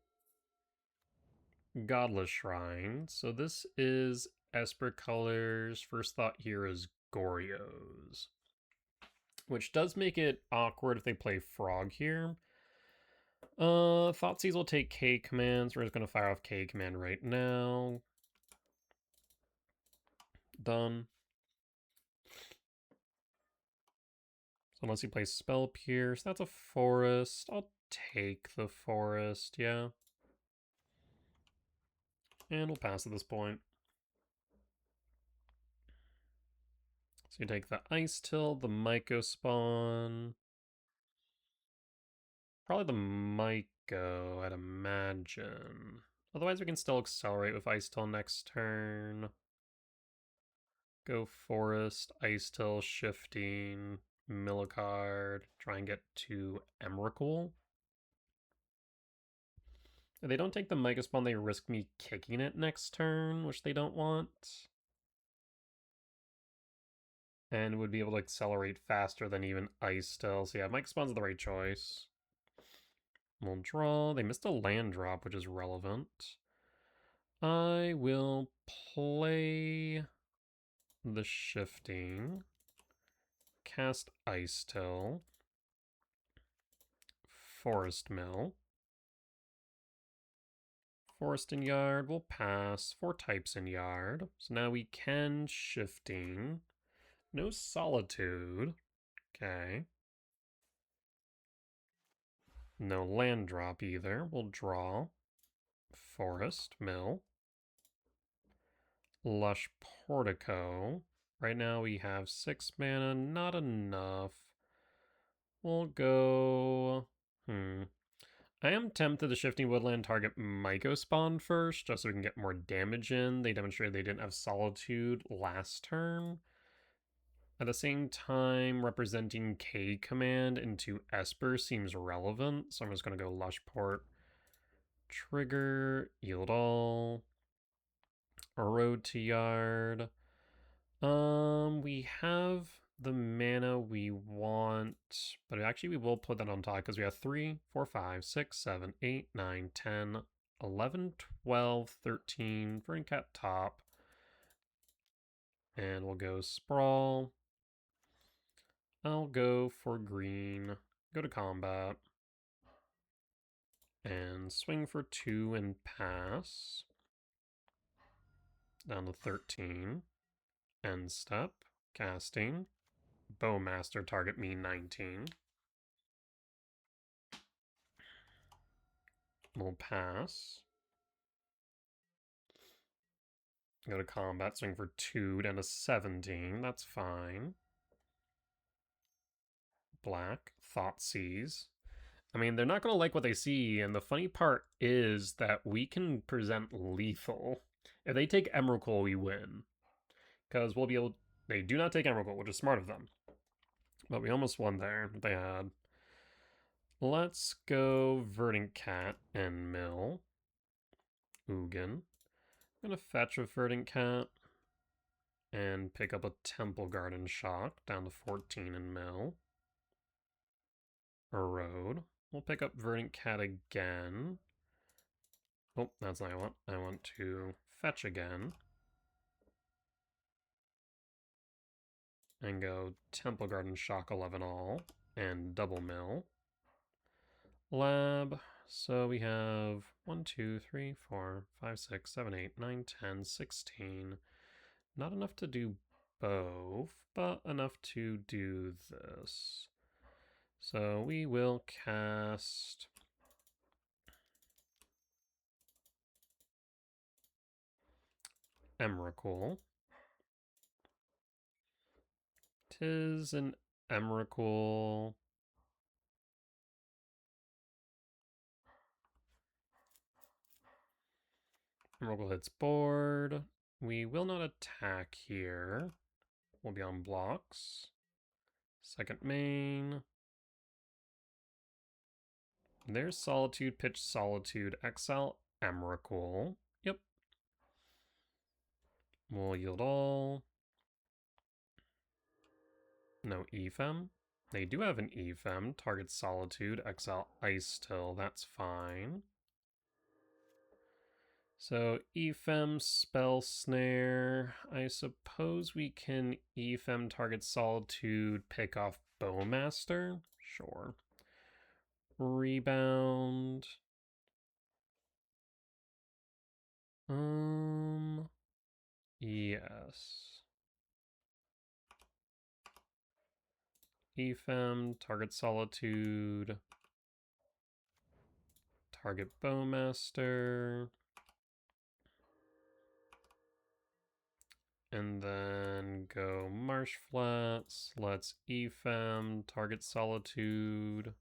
Godless Shrine. So this is Esper colors. First thought here is Goryo's, which does make it awkward if they play Frog here. Thoughtseize will take K commands. We're just going to fire off K command right now. Done. So unless he plays Spell Pierce, that's a forest. I'll take the forest, yeah. And we'll pass at this point. So you take the Ice Till, the Myco spawn. Probably the Myco, I'd imagine. Otherwise we can still accelerate with Ice Till next turn. Go Forest, Ice Till, Shifting, mill a card, try and get to Emrakul. If they don't take the Myco spawn, they risk me kicking it next turn, which they don't want. And would be able to accelerate faster than even Ice Still. So yeah, Myco spawn's the right choice. We'll draw. They missed a land drop, which is relevant. I will play the Shifting. Cast Ice Till. Forest Mill. Forest and Yard will pass. 4 types in Yard. So now we can Shifting. No Solitude. Okay. No land drop either. We'll draw. Forest, Mill. Lush Portico. Right now we have 6 mana. Not enough. We'll go... I am tempted to Shifting Woodland target Myco spawn first, just so we can get more damage in. They demonstrated they didn't have Solitude last turn. At the same time, representing K command into Esper seems relevant, so I'm just going to go Lush Port. Trigger, Yield All. Road to Yard. We have the mana we want, but actually we will put that on top because we have 3, 4, 5, 6, 7, 8, 9, 10, 11, 12, 13, Verdant Cat top. And we'll go Sprawl. I'll go for green, go to combat, and swing for 2 and pass. Down to 13. End step, casting. Bowmaster target me 19. We'll pass. Go to combat, swing for 2 down to 17. That's fine. Black, Thoughtseize. I mean, they're not going to like what they see, and the funny part is that we can present lethal. If they take Emrakul, we win. Because we'll be able... They do not take Emrakul, which is smart of them. But we almost won there. They had... Let's go Verdant Cat and mill. Ugin. I'm going to fetch a Verdant Cat and pick up a Temple Garden Shock down to 14 and mill. Erode. We'll pick up Verdant Cat again. Oh, that's not what I want. I want to fetch again. And go Temple Garden Shock 11 all. And double mill. Lab. So we have 1, 2, 3, 4, 5, 6, 7, 8, 9, 10, 16. Not enough to do both, but enough to do this. So we will cast Emrakul. 'Tis an Emrakul. Emrakul hits board. We will not attack here. We'll be on blocks. Second main. There's Solitude, pitch Solitude, exile Emrakul. Yep. We'll yield all. No Ephem. They do have an Ephem. Target Solitude, exile Ice Till. That's fine. So Ephem, Spell Snare. I suppose we can Ephem target Solitude, pick off Bowmaster? Sure. Rebound. Yes. Ephem, target Solitude, target Bowmaster. And then go Marsh Flats. Let's Ephem, target Solitude.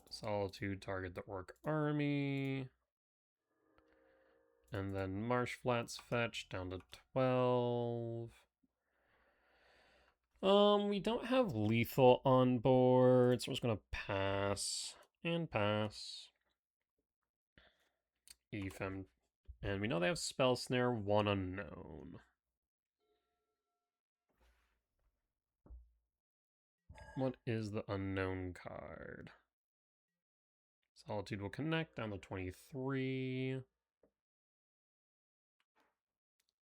Solitude, target the Orc Army. And then Marsh Flats fetch down to 12. We don't have lethal on board, so we're just gonna pass and pass. Ephem. And we know they have Spell Snare, 1 unknown. What is the unknown card? Solitude will connect down to 23.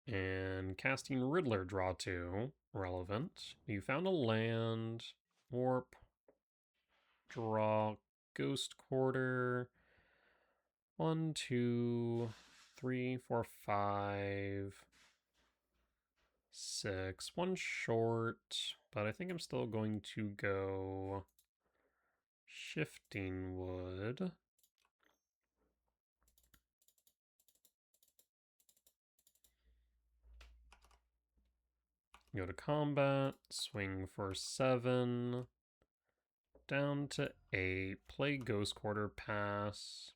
And casting Riddler, draw 2. Relevant. You found a land. Warp. Draw. Ghost Quarter. 1, 2, 3, 4, 5, 6. One short, but I think I'm still going to go Shifting Wood. Go to combat, swing for 7, down to 8, play Ghost Quarter, pass.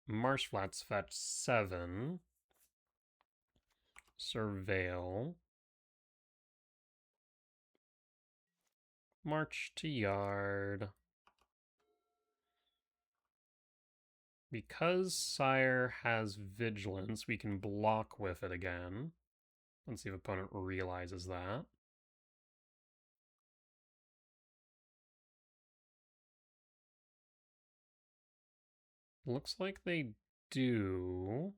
Marsh Flats fetch 7. Surveil. March to Yard. Because Sire has Vigilance, we can block with it again. Let's see if opponent realizes that. Looks like they do.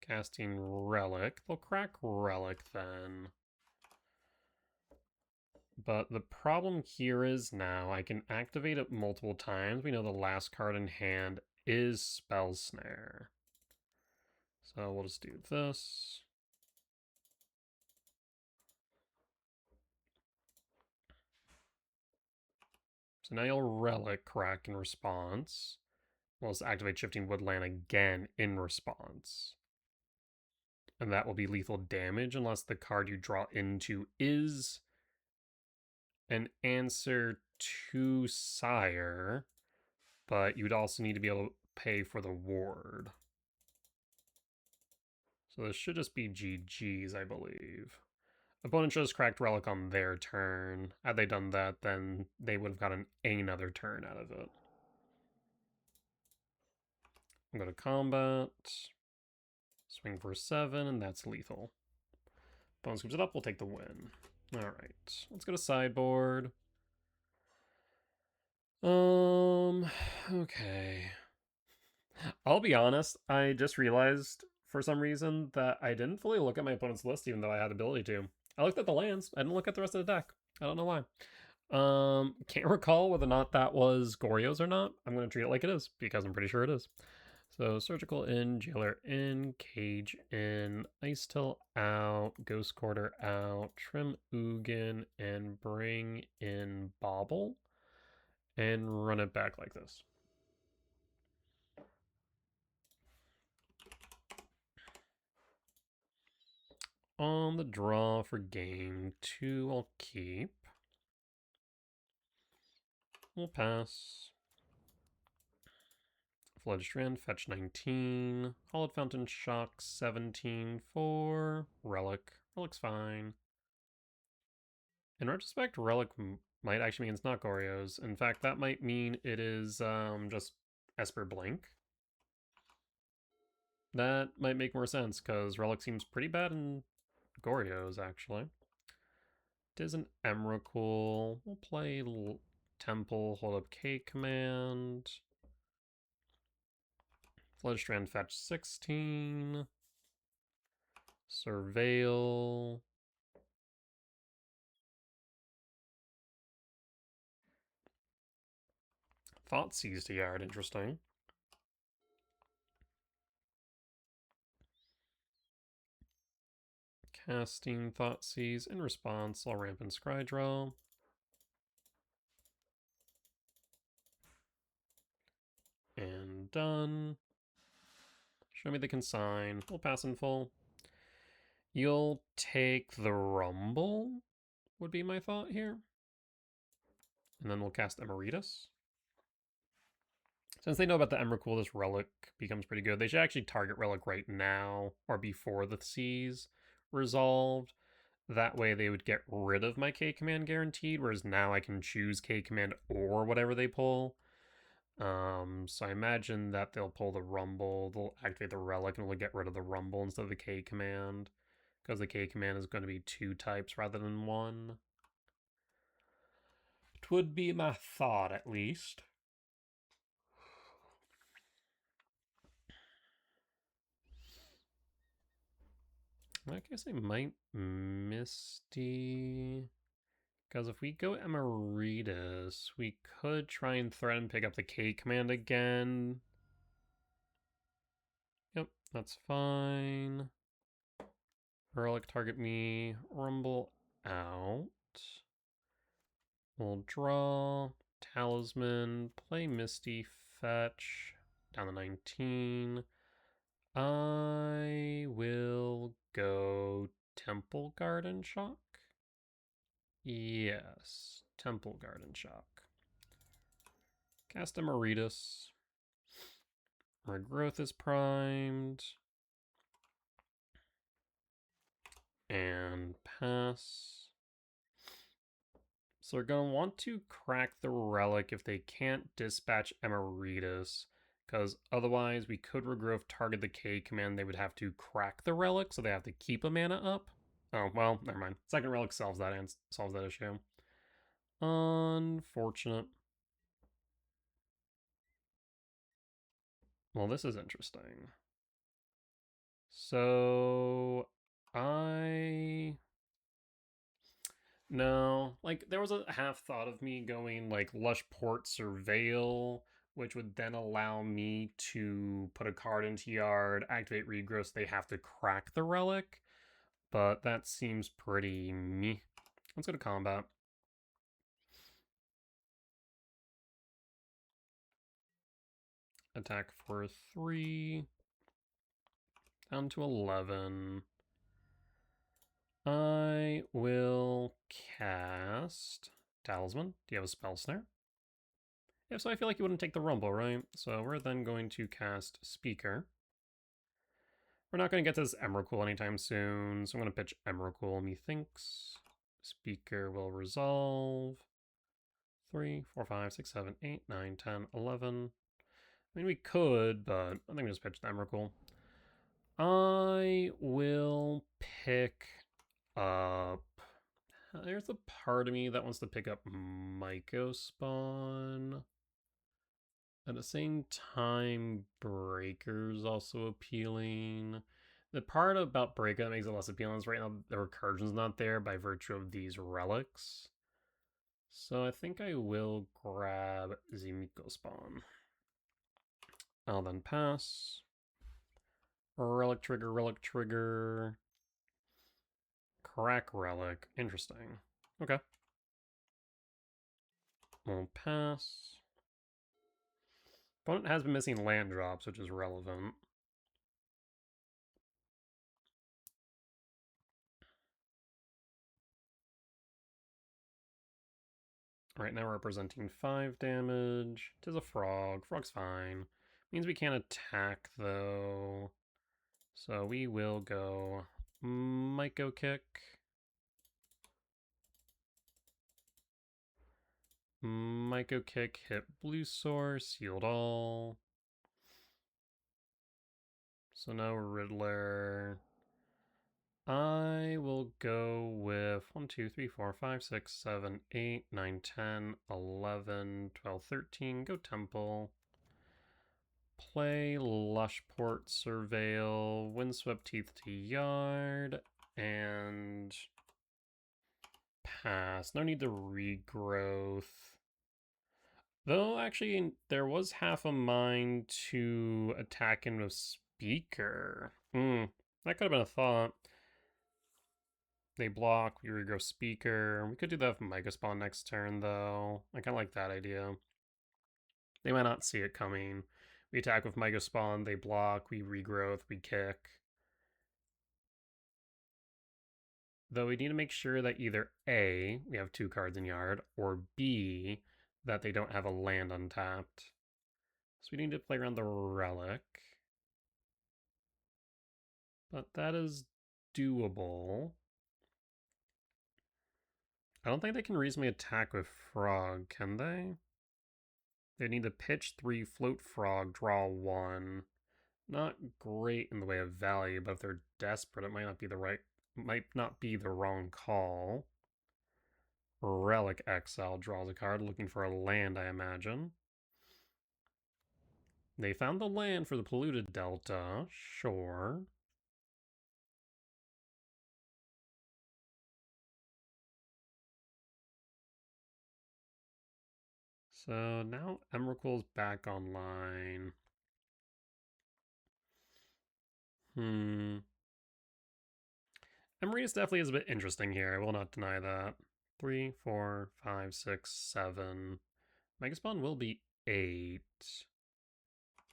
Casting Relic. They'll crack Relic then. But the problem here is now I can activate it multiple times. We know the last card in hand is Spell Snare. So we'll just do this. So now you'll Relic crack in response. We'll just activate Shifting Woodland again in response. And that will be lethal damage unless the card you draw into is an answer to Sire. But you'd also need to be able to pay for the ward. So this should just be GG's, I believe. Opponent should have cracked Relic on their turn. Had they done that, then they would have gotten another turn out of it. I'm going to combat. Swing for 7, and that's lethal. Opponent scoops it up, we'll take the win. Alright, let's go to sideboard. Okay. I'll be honest, I just realized for some reason that I didn't fully look at my opponent's list, even though I had ability to. I looked at the lands, I didn't look at the rest of the deck. I don't know why. Can't recall whether or not that was Goryo's or not. I'm going to treat it like it is, because I'm pretty sure it is. So Surgical in, Jailer in, Cage in, Ice Till out, Ghost Quarter out, Trim Ugin, and bring in Bauble, and run it back like this. On the draw for game 2, I'll keep. We'll pass. Fledged Strand, fetch 19. Hollowed Fountain, shock 17 for Relic. Relic's fine. In retrospect, Relic might actually mean it's not Goryo's. In fact, that might mean it is just Esper Blink. That might make more sense, because Relic seems pretty bad in Goryo's, actually. It is an Emrakul. We'll play Temple, hold up K command. Floodstrand fetch 16. Surveil. Thoughtseize to yard, interesting. Casting Thoughtseize. In response, I'll ramp and scry draw. And done. Show me the consign. We'll pass in full. You'll take the Rumble, would be my thought here. And then we'll cast Emeritus. Since they know about the Emrakul, this Relic becomes pretty good. They should actually target Relic right now, or before the C's resolved. That way they would get rid of my K command guaranteed, whereas now I can choose K command or whatever they pull. So I imagine that they'll pull the Rumble, they'll activate the Relic, and we'll get rid of the Rumble instead of the K command, because the K command is going to be 2 types rather than 1. It would be my thought, at least. I guess I might Misty. Because if we go Emeritus, we could try and threaten and pick up the K command again. Yep, that's fine. Relic target me. Rumble out. We'll draw. Talisman. Play Misty. Fetch. Down to 19. I will go Temple Garden Shock. Yes, Temple Garden Shock. Cast Emeritus. Regrowth is primed. And pass. So they're going to want to crack the Relic if they can't dispatch Emeritus, because otherwise we could regrowth target the K command. They would have to crack the Relic, so they have to keep a mana up. Oh, well, never mind. Second Relic solves that issue. Unfortunate. Well, this is interesting. So, No, like, there was a half thought of me going, like, Lushport Surveil, which would then allow me to put a card into yard, activate Regrowth, so they have to crack the Relic, but that seems pretty meh. Let's go to combat. Attack for 3. Down to 11. I will cast Talisman. Do you have a Spell Snare? Yeah, so I feel like you wouldn't take the Rumble, right? So we're then going to cast Speaker. We're not going to get to this Emrakul anytime soon, so I'm going to pitch Emrakul, methinks. Speaker will resolve. 3, 4, 5, 6, 7, 8, 9, 10, 11. I mean, we could, but I think we just pitch the Emrakul. I will pick up... There's a part of me that wants to pick up Mycospawn. At the same time, Breaker's also appealing. The part about Breaker that makes it less appealing is right now the recursion's not there by virtue of these relics. So I think I will grab the Mycospawn. I'll then pass. Relic trigger. Crack relic. Interesting. Okay. We'll pass. Opponent has been missing land drops, which is relevant. Right now we're representing 5 damage. Tis a frog. Frog's fine. Means we can't attack, though. So we will go Myco Kick. Myco Kick, hit blue source, sealed all. So now Riddler. I will go with 1, 2, 3, 4, 5, 6, 7, 8, 9, 10, 11, 12, 13. Go Temple. Play Lushport, Surveil, Windswept Teeth to Yard, and pass. No need to regrowth. Though, actually, there was half a mind to attack him with Speaker. That could have been a thought. They block, we regrow Speaker. We could do that with Mega Spawn next turn, though. I kind of like that idea. They might not see it coming. We attack with Mega Spawn, they block, we regrowth, we kick. Though we need to make sure that either A, we have 2 cards in yard, or B, that they don't have a land untapped. So we need to play around the Relic. But that is doable. I don't think they can reasonably attack with Frog, can they? They need to pitch 3, float Frog, draw 1. Not great in the way of value, but if they're desperate, it might not be the wrong call. Relic Exile draws a card, looking for a land, I imagine. They found the land for the Polluted Delta, sure. So now Emrakul's back online. Emeritus definitely is a bit interesting here, I will not deny that. 3, 4, 5, 6, 7. Megaspawn will be 8.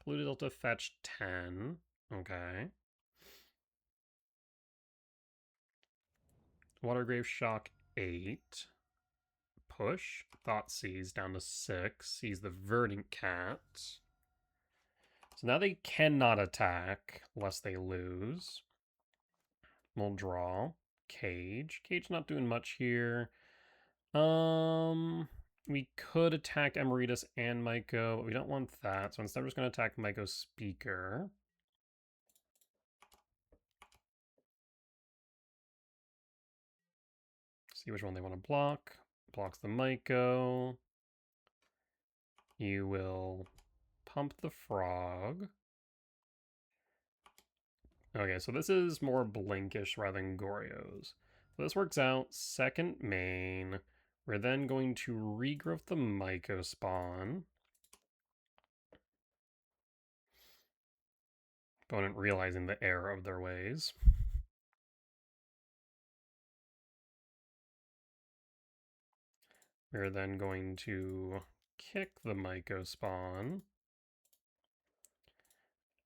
Polluted Delta fetch 10. Okay. Watergrave Shock 8. Push. Thoughtseize down to 6. He's the Verdant Cat. So now they cannot attack lest they lose. We'll draw. Cage. Cage not doing much here. We could attack Emeritus and Myco, but we don't want that. So instead we're just going to attack Myco's Speaker. See which one they want to block. Blocks the Myco. You will pump the Frog. Okay, so this is more Blinkish rather than Goryo's. So this works out. Second main. We're then going to regrowth the Myco spawn. Opponent realizing the error of their ways. We're then going to kick the Myco spawn.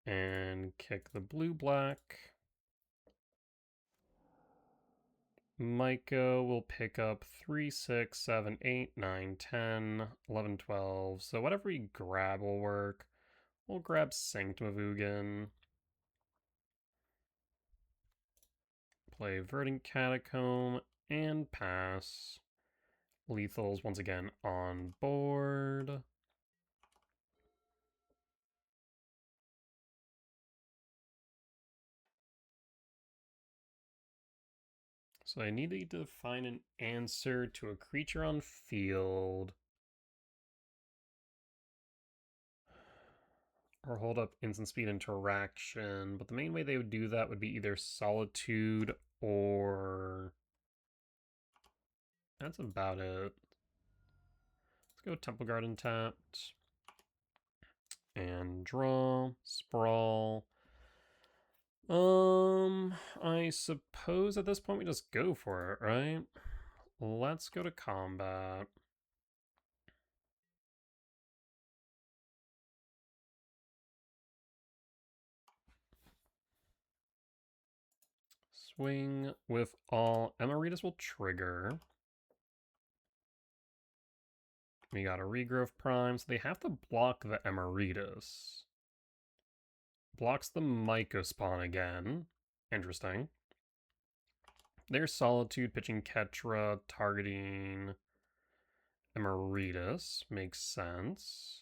And kick the blue-black. Myco will pick up 3, 6, 7, 8, 9, 10, 11, 12. So whatever we grab will work. We'll grab Sanctum of Ugin. Play Verdant Catacomb and pass. Lethals once again on board. So I need to find an answer to a creature on field. Or hold up instant speed interaction. But the main way they would do that would be either Solitude or... That's about it. Let's go Temple Garden tapped. And draw. Sprawl. I suppose at this point we just go for it, right? Let's go to combat. Swing with all. Emeritus will trigger. We got a Regrowth Prime, so they have to block the Emeritus. Blocks the Myco spawn again. Interesting. There's Solitude, pitching Ketra, targeting Emeritus. Makes sense.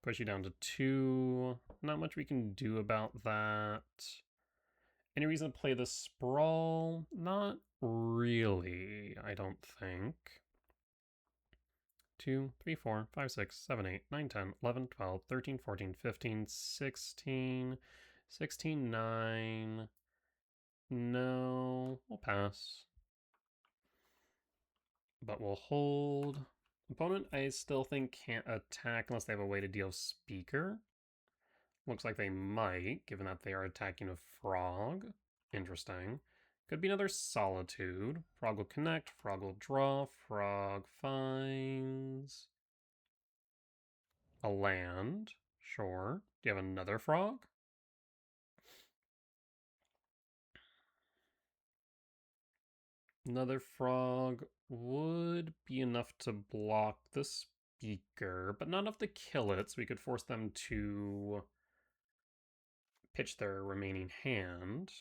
Push you down to 2. Not much we can do about that. Any reason to play the Sprawl? Not really, I don't think. 2, 3, 4, 5, 6, 7, 8, 9, 10, 11, 12, 13, 14, 15, 16, 16, 9. No, we'll pass. But we'll hold. Opponent, I still think can't attack unless they have a way to deal Speaker. Looks like they might, given that they are attacking a Frog. Interesting. Could be another Solitude. Frog will connect, Frog will draw, Frog finds a land. Sure. Do you have another Frog? Another Frog would be enough to block the Speaker, but not enough to kill it, so we could force them to pitch their remaining hand.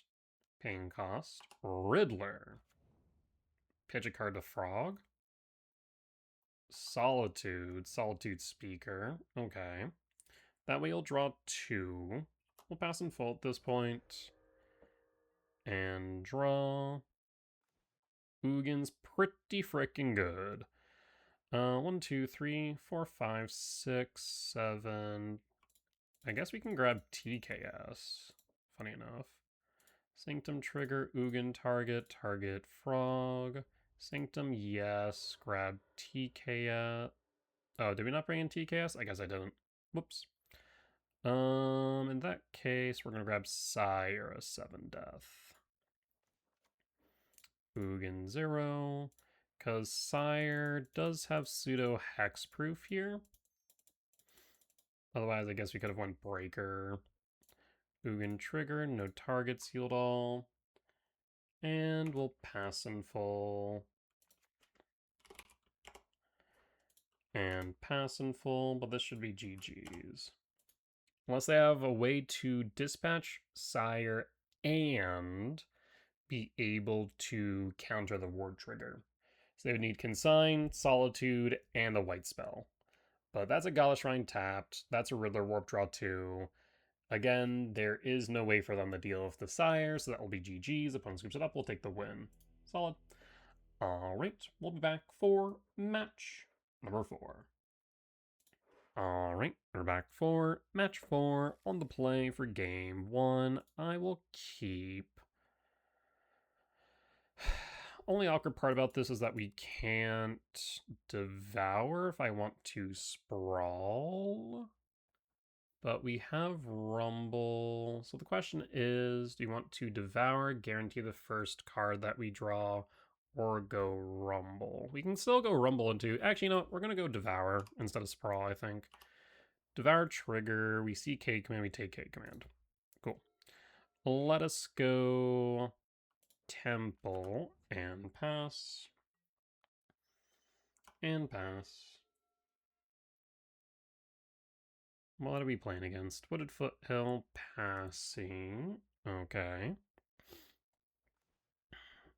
Paying cost. Riddler. Pitch a card to Frog. Solitude. Solitude Speaker. Okay. That way you'll draw 2. We'll pass in full at this point. And draw. Ugin's pretty freaking good. 1, 2, 3, 4, 5, 6, 7. I guess we can grab TKS. Funny enough. Sanctum trigger, Ugin target, target frog. Sanctum, yes. Grab TKS. Oh, did we not bring in TKS? I guess I didn't. Whoops. In that case, we're gonna grab Sire, a 7 death. Ugin 0. Because Sire does have pseudo hexproof here. Otherwise, I guess we could have went Breaker. Ugin trigger, no target, sealed all. And we'll pass in full. And pass in full, but this should be GG's. Unless they have a way to dispatch Sire and be able to counter the ward trigger. So they would need Consign, Solitude, and the white spell. But that's a Gala Shrine tapped. That's a Riddler Warp Draw 2. Again, there is no way for them to deal with the Sire, so that will be GG's. Opponent scoops it up, we'll take the win. Solid. Alright, we'll be back for match number 4. Alright, we're back for match 4 on the play for game 1. I will keep. Only awkward part about this is that we can't devour if I want to sprawl. But we have Rumble. So the question is, do you want to devour, guarantee the first card that we draw, or go Rumble? We can still go Rumble into... Actually, you know what? We're going to go devour instead of sprawl, I think. Devour trigger. We see K command, we take K command. Cool. Let us go Temple and pass. And pass. What are we playing against? Wooded Foothill, passing. Okay.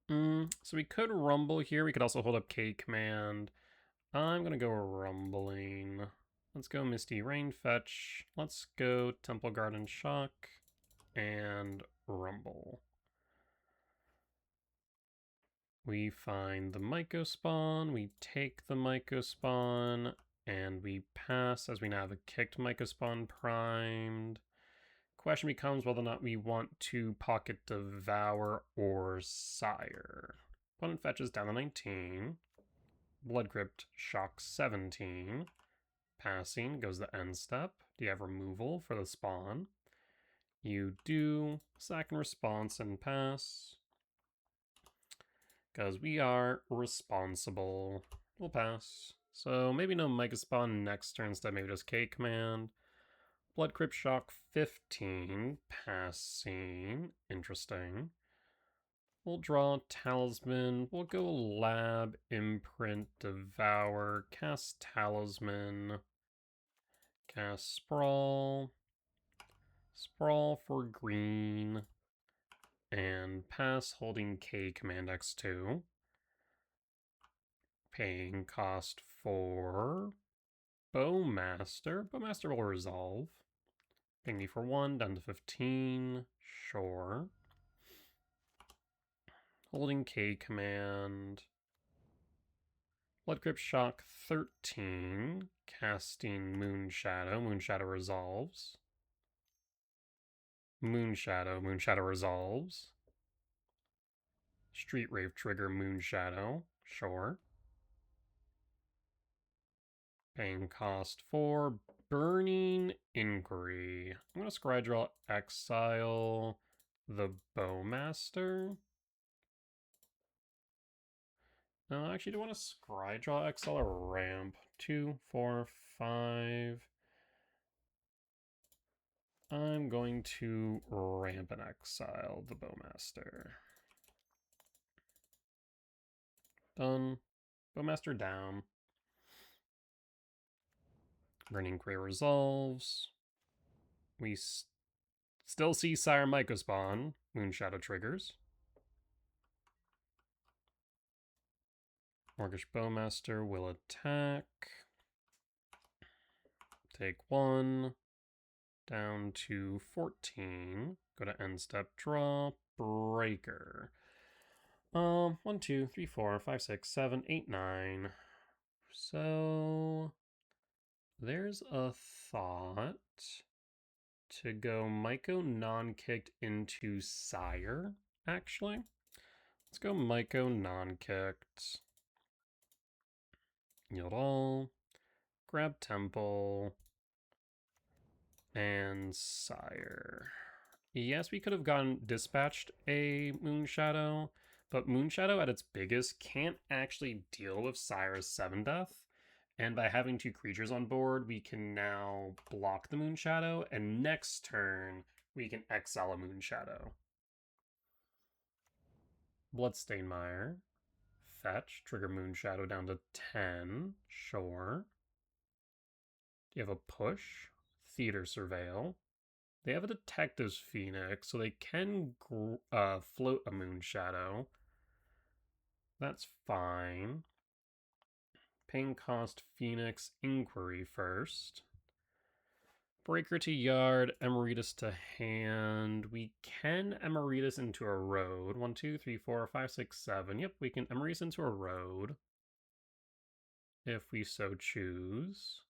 So we could Rumble here. We could also hold up K command. I'm going to go Rumbling. Let's go Misty Rain Fetch. Let's go Temple Garden Shock. And Rumble. We find the Myco Spawn. We take the Myco Spawn. And we pass as we now have a kicked Myco Spawn primed. Question becomes whether or not we want to pocket Devour or Sire. Opponent fetches down to 19. Blood Crypt shocks 17. Passing goes the end step. Do you have removal for the spawn? You do. Sack and response and pass. Because we are responsible. We'll pass. So maybe no Mega Spawn next turn, instead maybe just K command. Blood Crypt Shock 15, passing. Interesting. We'll draw Talisman. We'll go Lab, Imprint, Devour, cast Talisman, cast Sprawl. Sprawl for green. And pass holding K command X2. Paying cost for Bowmaster. Bowmaster will resolve. Ping me for 1, down to 15. Sure. Holding K command. Blood Grip Shock 13. Casting Moonshadow. Moonshadow resolves. Moonshadow resolves. Street Rave trigger Moonshadow. Sure. Paying cost 4. Burning Inquiry. I'm going to Scrydraw Exile the Bowmaster. No, I actually do want to Scrydraw Exile or ramp. 2, 4, 5. I'm going to ramp and exile the Bowmaster. Done. Bowmaster down. Burning Gray resolves. We still see Sire Mycospawn. Moonshadow triggers. Mortgage Bowmaster will attack. Take 1. Down to 14. Go to end step, draw, breaker. 1, 2, 3, 4, 5, 6, 7, 8, 9. So there's a thought to go Myco non-kicked into Sire, actually. Let's go Myco non-kicked. Yield all. Grab Temple. And Sire. Yes, we could have gotten dispatched a Moonshadow, but Moonshadow at its biggest can't actually deal with Sire's 7 death. And by having 2 creatures on board, we can now block the Moonshadow, and next turn, we can exile a Moonshadow. Bloodstained Mire. Fetch. Trigger Moonshadow down to 10. Sure. Do you have a push? Theater Surveil. They have a Detective's Phoenix, so they can float a Moonshadow. That's fine. Paying cost Phoenix Inquiry first. Breaker to yard, Emeritus to hand. We can Emeritus into a road. 1, 2, 3, 4, 5, 6, 7. Yep, we can Emeritus into a road if we so choose.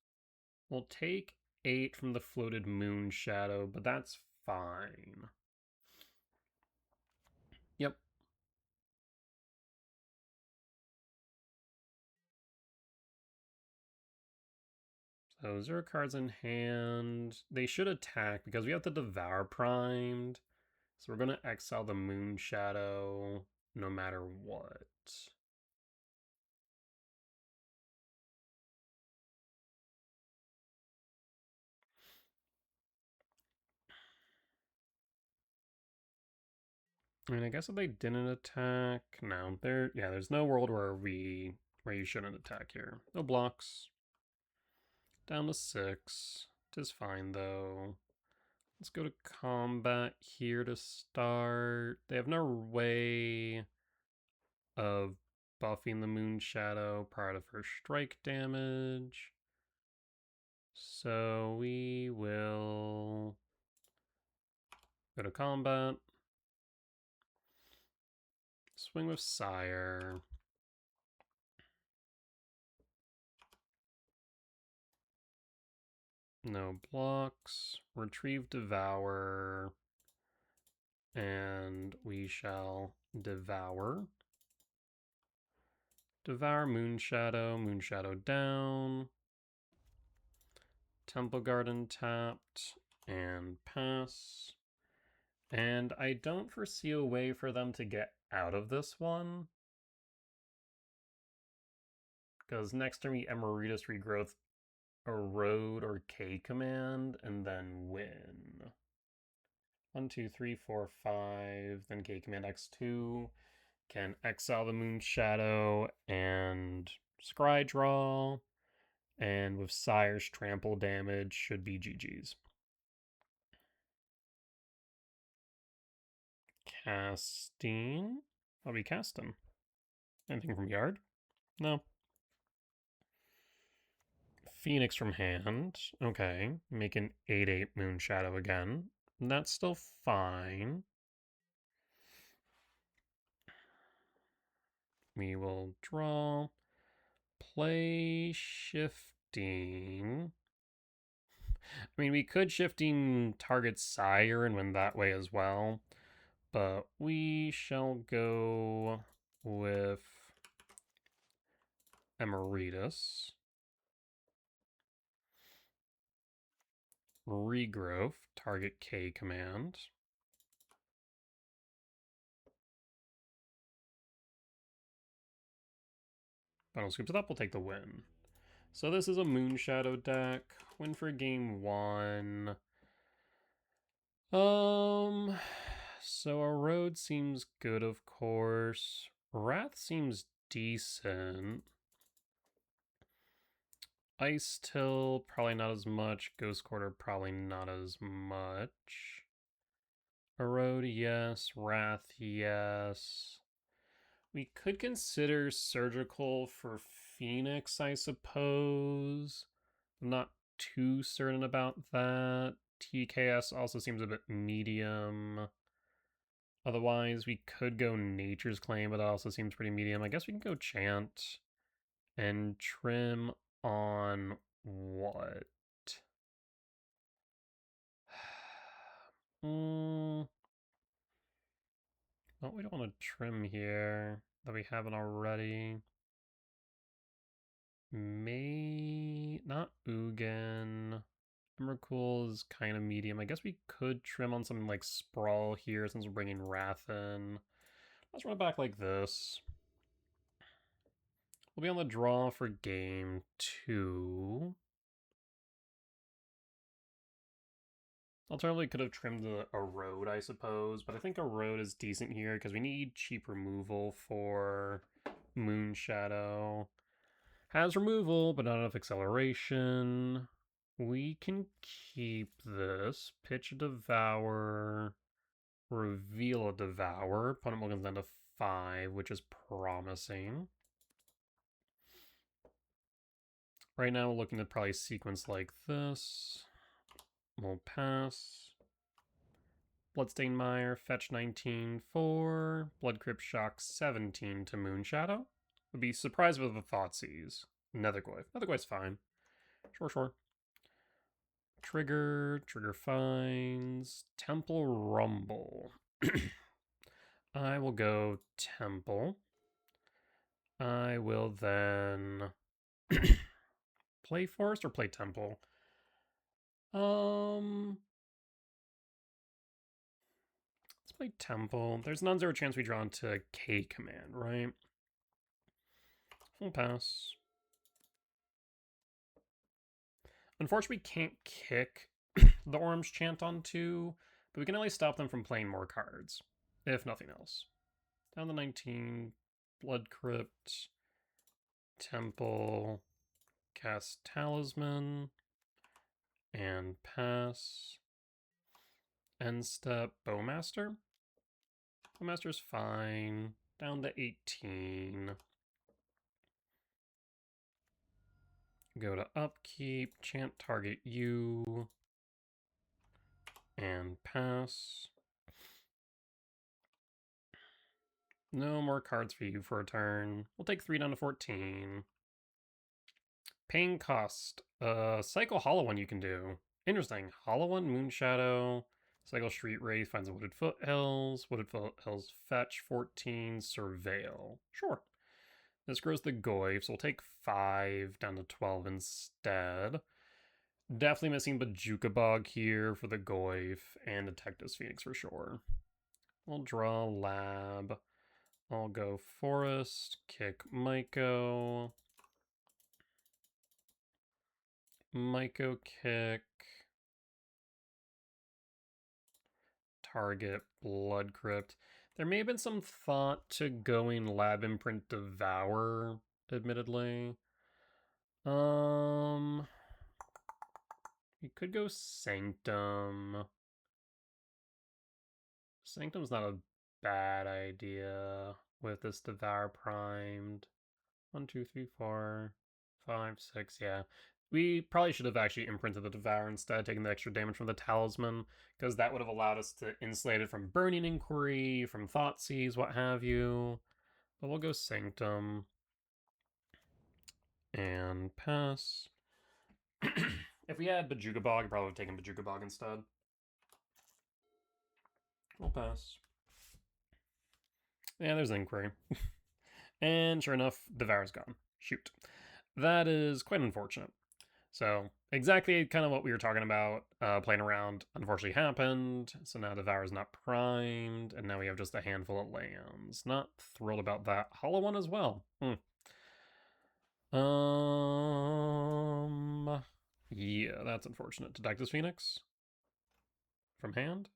We'll take 8 from the floated Moonshadow, but that's fine. Yep. So 0 cards in hand. They should attack because we have the Devour primed. So we're going to exile the Moonshadow no matter what. I mean, I guess if they didn't attack, no, there's no world where you shouldn't attack here. No blocks. Down to 6. It is fine though. Let's go to combat here to start. They have no way of buffing the Moonshadow prior to first strike damage. So we will go to combat. Swing with Sire. No blocks. Retrieve Devour. And we shall Devour. Devour Moonshadow. Moonshadow down. Temple Garden tapped. And pass. And I don't foresee a way for them to get out of this one. Because next turn we Emeritus Regrowth Erode or K command and then win. 1, 2, 3, 4, 5. Then K command X2. Can exile the Moonshadow and Scry draw. And with Sire's trample damage should be GG's. Casting. What are we casting? Anything from yard? No. Phoenix from hand. Okay. Make an 8/8 Moonshadow again. That's still fine. We will draw, play shifting. I mean, we could shifting target sire and win that way as well, but we shall go with Emeritus. Regrowth, target K command. Final scoops it up, we'll take the win. So this is a Moonshadow deck. Win for game 1. So a road seems good, of course. Wrath seems decent. Ice Till, probably not as much. Ghost Quarter, probably not as much. Erode, yes. Wrath, yes. We could consider Surgical for Phoenix, I suppose. I'm not too certain about that. TKS also seems a bit medium. Otherwise, we could go Nature's Claim, but it also seems pretty medium. I guess we can go Chant and trim on what? Well, we don't want to trim here that we haven't already. Not Ugin. Emrakul is kind of medium. I guess we could trim on something like Sprawl here since we're bringing Wrath in. Let's run it back like this. We'll be on the draw for game 2. Alternatively, could have trimmed a Erode, I suppose, but I think Erode is decent here because we need cheap removal for Moonshadow. Has removal, but not enough acceleration. We can keep this. Pitch a Devour. Reveal a Devour. Opponent will come down to 5, which is promising. Right now, we're looking at probably sequence like this. We'll pass. Bloodstained Mire, fetch 19 for. Blood Crypt Shock 17 to Moonshadow. Would be surprised with the Thoughtseize. Nethergoyf. Nethergoyf's fine. Sure. Trigger finds. Temple Rumble. I will go Temple. I will then play Forest or play Temple. Let's play Temple. There's non-zero chance we draw into K command, right? Full pass. Unfortunately, we can't kick the Orange Chant on 2, but we can at least stop them from playing more cards, if nothing else. Down to 19, Blood Crypt, Temple, cast Talisman, and pass. End step, Bowmaster. Bowmaster's fine. Down to 18. Go to upkeep, chant target you, and pass. No more cards for you for a turn. We'll take 3 down to 14. Paying cost. Cycle Hollow One you can do. Interesting. Hollow One, Moonshadow. Cycle Street Wraith finds Wooded Foothills. Wooded Foothills fetch 14. Surveil. Sure. This grows the Goyf, so we'll take 5 down to 12 instead. Definitely missing Bajuka Bog here for the Goyf and Detective's Phoenix for sure. We'll draw Lab. I'll go Forest, kick Myco. Myco kick. Target Blood Crypt. There may have been some thought to going Lab Imprint Devour, admittedly. We could go Sanctum. Sanctum's not a bad idea with this Devour primed. 1, 2, 3, 4, 5, 6, yeah. We probably should have actually imprinted the Devour instead, taking the extra damage from the Talisman, because that would have allowed us to insulate it from Burning Inquiry, from Thoughtseize, what have you. But we'll go Sanctum and pass. If we had Bojuka Bog, I'd probably have taken Bojuka Bog instead. We'll pass. Yeah, there's Inquiry. And sure enough, Devour's gone. Shoot. That is quite unfortunate. So, exactly kind of what we were talking about, playing around, unfortunately happened. So now Devour's not primed, and now we have just a handful of lands. Not thrilled about that. Hollow one as well. Yeah, that's unfortunate. Detective's Phoenix? From hand?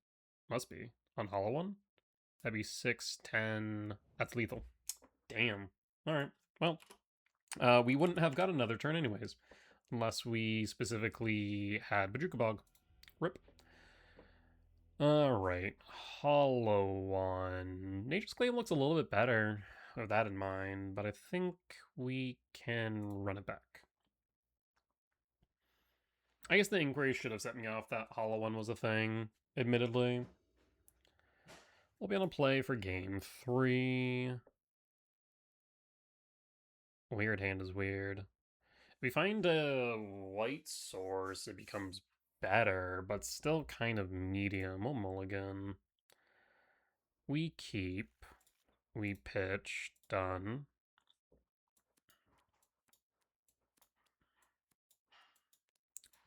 Must be. On Hollow one? That'd be 6, 10. That's lethal. Damn. Alright. Well, we wouldn't have got another turn anyways. Unless we specifically had Bojuka Bog. Rip. Alright. Hollow one. Nature's Claim looks a little bit better with that in mind, but I think we can run it back. I guess the Inquiry should have set me off that Hollow one was a thing, admittedly. We'll be on a play for game 3. Weird hand is weird. If we find a white source, it becomes better, but still kind of medium. We'll mulligan. We keep. We pitch. Done.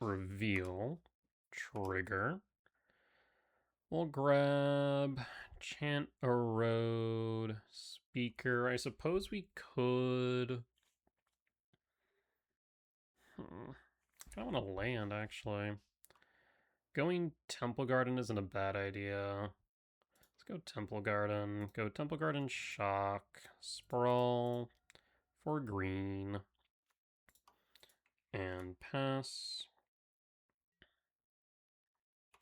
Reveal. Trigger. We'll grab Chant Erode. Speaker. I suppose we could. I want to land, actually. Going Temple Garden isn't a bad idea. Let's go Temple Garden. Go Temple Garden Shock. Sprawl. For green. And pass.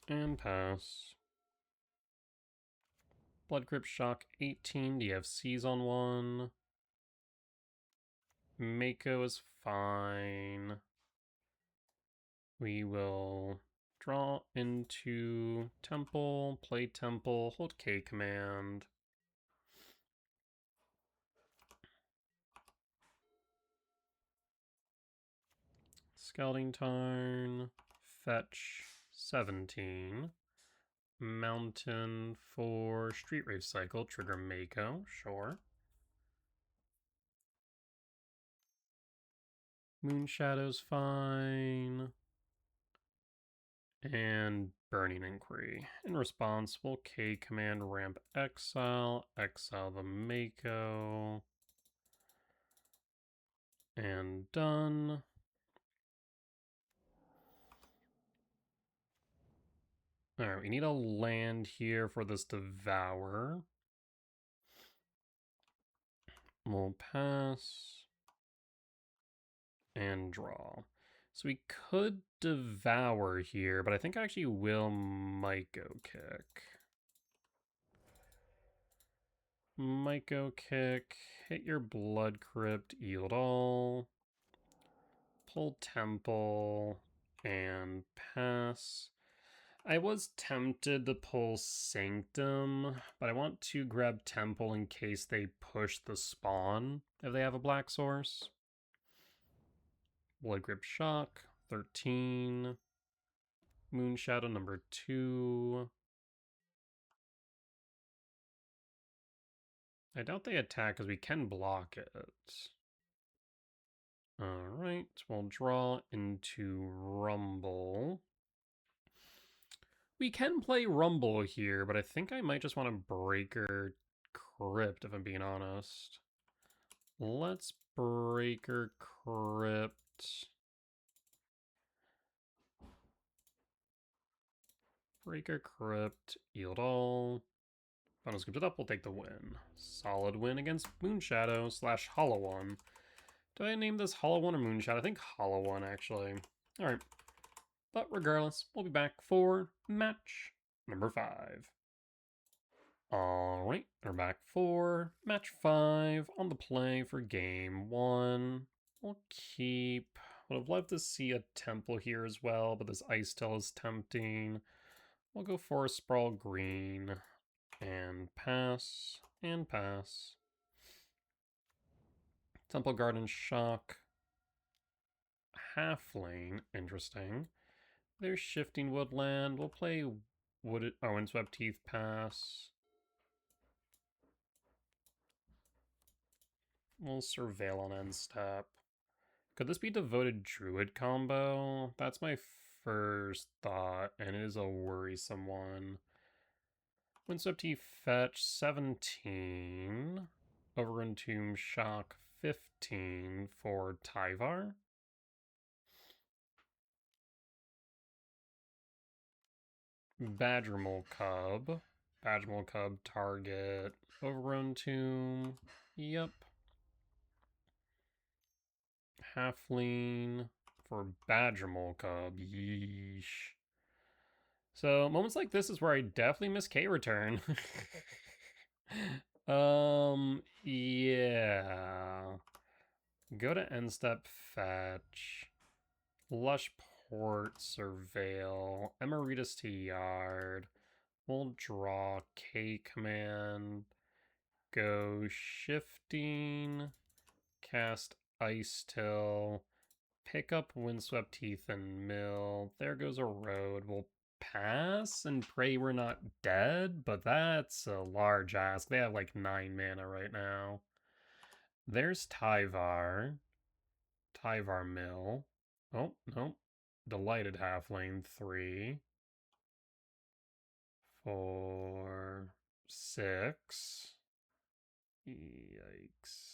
And pass. Blood Crypt Shock 18. DFC's on one. Mako is fine. We will draw into Temple, play Temple, hold K command. Scouting Tarn, fetch 17. Mountain for Street Rave Cycle, trigger Mako, sure. Moonshadow's fine. And Burning Inquiry. In response, we'll K command ramp exile the Mako. And done. Alright, we need a land here for this Devour. We'll pass. And draw. So we could Devour here, but I think I actually will Myco Kick. Myco Kick, hit your Blood Crypt, yield all. Pull Temple, and pass. I was tempted to pull Sanctum, but I want to grab Temple in case they push the spawn if they have a black source. Blood Grip Shock, 13. Moonshadow number 2. I doubt they attack because we can block it. Alright, we'll draw into Rumble. We can play Rumble here, but I think I might just want to Breaker Crypt, if I'm being honest. Let's Breaker Crypt. Breaker Crypt, yield all. Final scripted up, we'll take the win. Solid win against Moonshadow / Hollow One. Do I name this Hollow One or Moonshadow? I think Hollow One, actually. Alright. But regardless, we'll be back for match number 5. Alright, we're back for match 5 on the play for game 1. We'll keep. Would have loved to see a Temple here as well, but this Ice Tail is tempting. We'll go for a Sprawl Green and pass and pass. Temple Garden Shock. Halfling, interesting. There's Shifting Woodland. We'll play Windswept Teeth Pass. We'll Surveil on end step. Could this be Devoted Druid combo? That's my first thought, and it is a worrisome one. Windswept Teeth fetch 17. Overrun Tomb Shock 15 for Tyvar. Badgermole Cub. Badgermole Cub target. Overrun Tomb. Yep. Halfling for Badgermole Cub. Yeesh. So moments like this is where I definitely miss K-Return. Yeah. Go to end step fetch. Lushport Surveil. Emeritus to Yard. We'll draw K command. Go Shifting. Cast Ice Till. Pick up Windswept Teeth and Mill. There goes a road. We'll pass and pray we're not dead, but that's a large ask. They have like 9 mana right now. There's Tyvar. Tyvar Mill. Oh, no. Delighted Halfling 3. 4. 6. Yikes.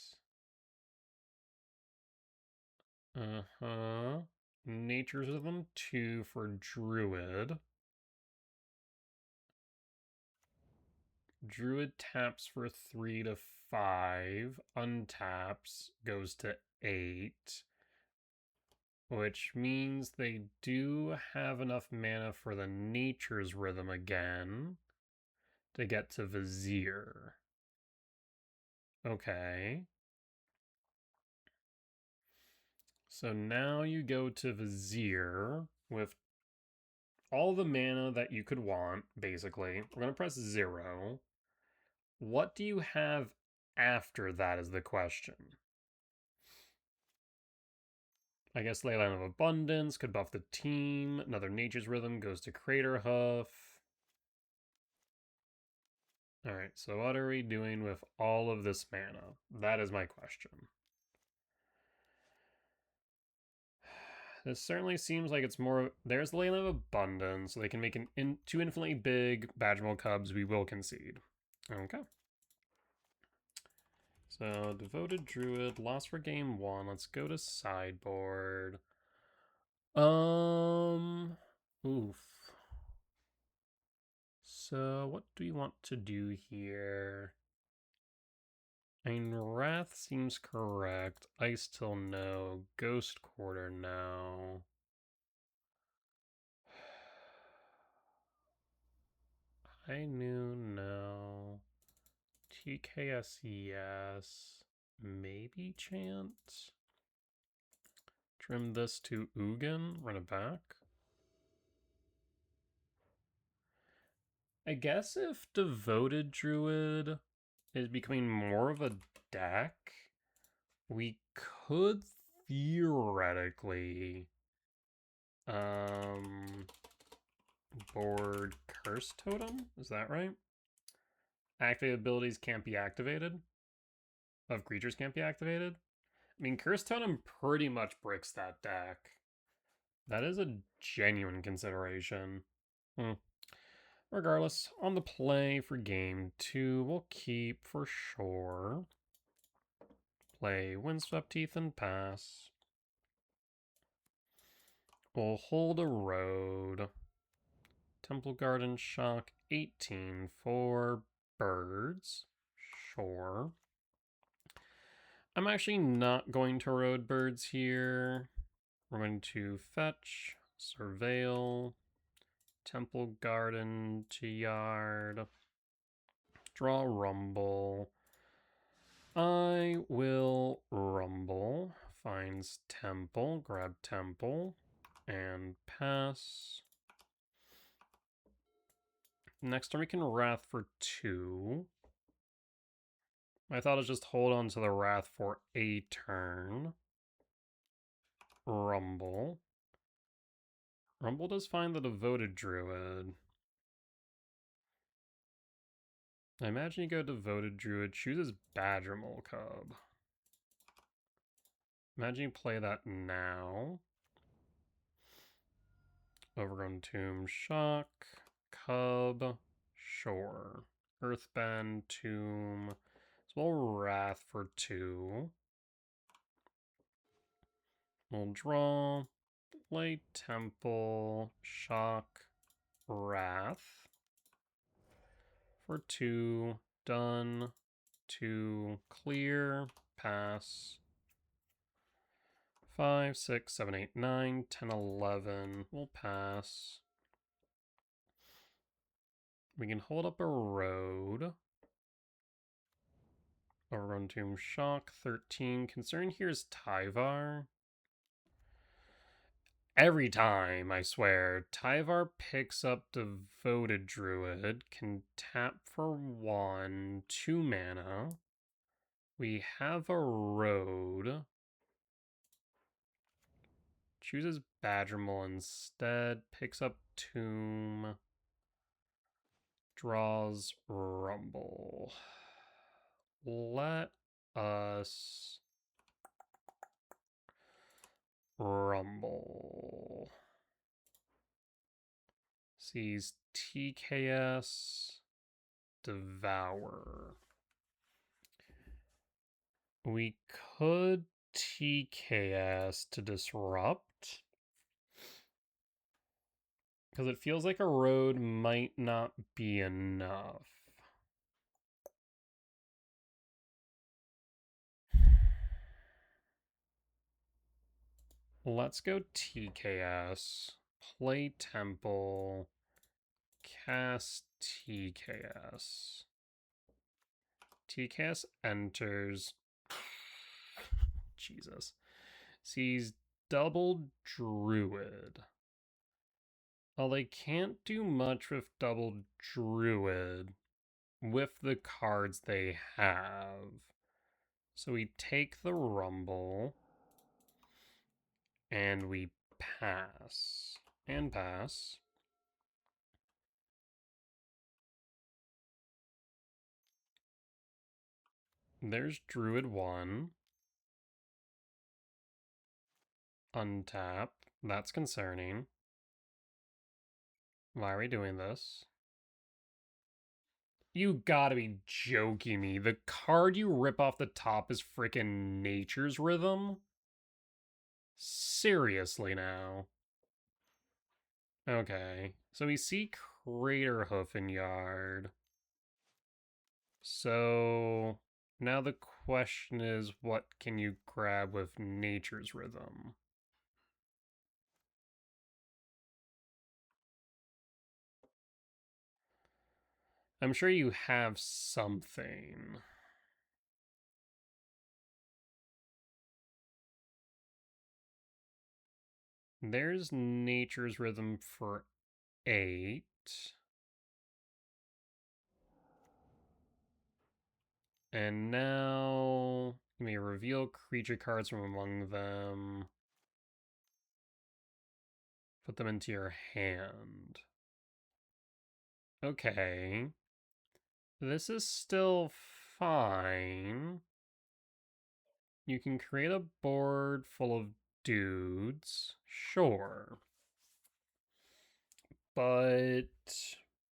Nature's Rhythm 2 for Druid. Druid taps for 3 to 5. Untaps, goes to 8. Which means they do have enough mana for the Nature's Rhythm again to get to Vizier. Okay. So now you go to Vizier with all the mana that you could want, basically. We're going to press 0. What do you have after that is the question. I guess Leyline of Abundance could buff the team. Another Nature's Rhythm goes to Crater Hoof. Alright, so what are we doing with all of this mana? That is my question. This certainly seems like it's more... There's the Leyline of Abundance, so they can make two infinitely big Badgermole Cubs. We will concede. Okay. So, Devoted Druid, lost for game 1. Let's go to sideboard. Oof. So, what do we want to do here? I mean, Wrath seems correct. Ice Till no. Ghost Quarter no. I knew no. TKS yes. Maybe Chant. Trim this to Ugin. Run it back. I guess if Devoted Druid is becoming more of a deck, we could theoretically board Curse Totem. Is that right? Activated abilities can't be activated. Of creatures can't be activated. I mean, Curse Totem pretty much bricks that deck. That is a genuine consideration. Regardless, on the play for game 2, we'll keep for sure. Play Windswept Teeth and pass. We'll hold a road. Temple Garden Shock 18 for birds. Sure. I'm actually not going to road birds here. We're going to fetch, surveil, Temple Garden to yard, draw rumble. I will rumble, finds temple, grab temple, and pass. Next turn we can wrath for 2. My thought is just hold on to the Wrath for a turn. Rumble. Rumble does find the Devoted Druid. I imagine you go Devoted Druid, chooses Badgermole Cub. Imagine you play that now. Overgrown Tomb, Shock, Cub, sure. Earthbend, Tomb. So we'll Wrath for 2. We'll draw, play Temple, Shock, Wrath for 2. Done. 2, clear, pass. 5, 6, 7, 8, 9, 10, 11. We'll pass. We can hold up a road. Overrun Tomb, Shock, 13. Concern here is Tyvar. Every time, I swear, Tyvar picks up Devoted Druid, can tap for 1, 2 mana. We have a road. Chooses Badgermole instead, picks up Tomb, draws Rumble. Let us Rumble. Sees TKS, Devour. We could TKS to disrupt, because it feels like a road might not be enough. Let's go TKS, play Temple, cast TKS. TKS enters. Jesus. Sees double Druid. Well, they can't do much with double Druid with the cards they have. So we take the Rumble. And we pass. And pass. There's Druid 1. Untap. That's concerning. Why are we doing this? You gotta be joking me. The card you rip off the top is frickin' Nature's Rhythm? Seriously now. Okay. So we see Craterhoof in Yard. So now the question is, what can you grab with Nature's Rhythm? I'm sure you have something. There's Nature's Rhythm for 8. And now you may reveal creature cards from among them. Put them into your hand. Okay. This is still fine. You can create a board full of dudes. Sure. But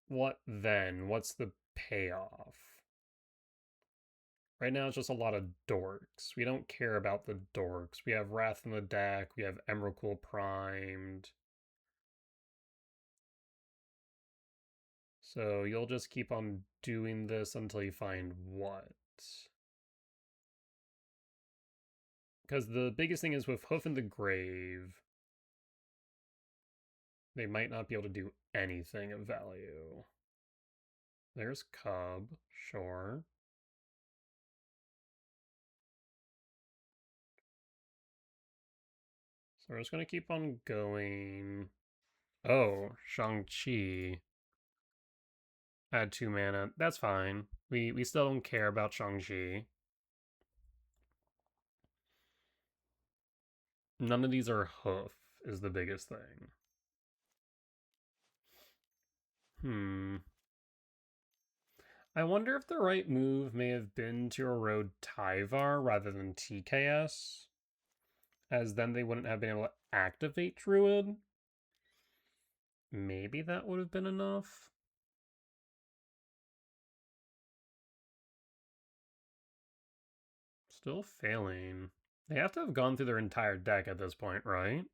what then? What's the payoff? Right now it's just a lot of dorks. We don't care about the dorks. We have Wrath in the deck. We have Emrakul primed. So you'll just keep on doing this until you find what? Because the biggest thing is with Hoof in the Grave, they might not be able to do anything of value. There's Cub, sure. So we're just going to keep on going. Oh, Shang-Chi. Add 2 mana. That's fine. We still don't care about Shang-Chi. None of these are hoof is the biggest thing. I wonder if the right move may have been to erode Tyvar rather than TKS, as then they wouldn't have been able to activate Druid. Maybe that would have been enough. Still failing. They have to have gone through their entire deck at this point, right?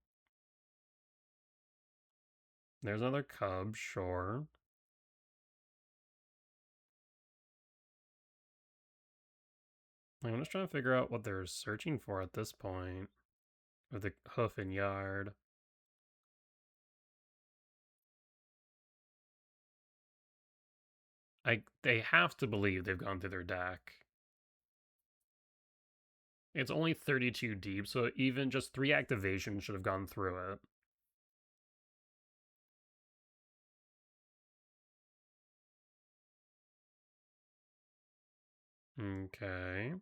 There's another Cub, sure. I'm just trying to figure out what they're searching for at this point. With the hoof and yard. They have to believe they've gone through their deck. It's only 32 deep, so even just 3 activations should have gone through it. Okay.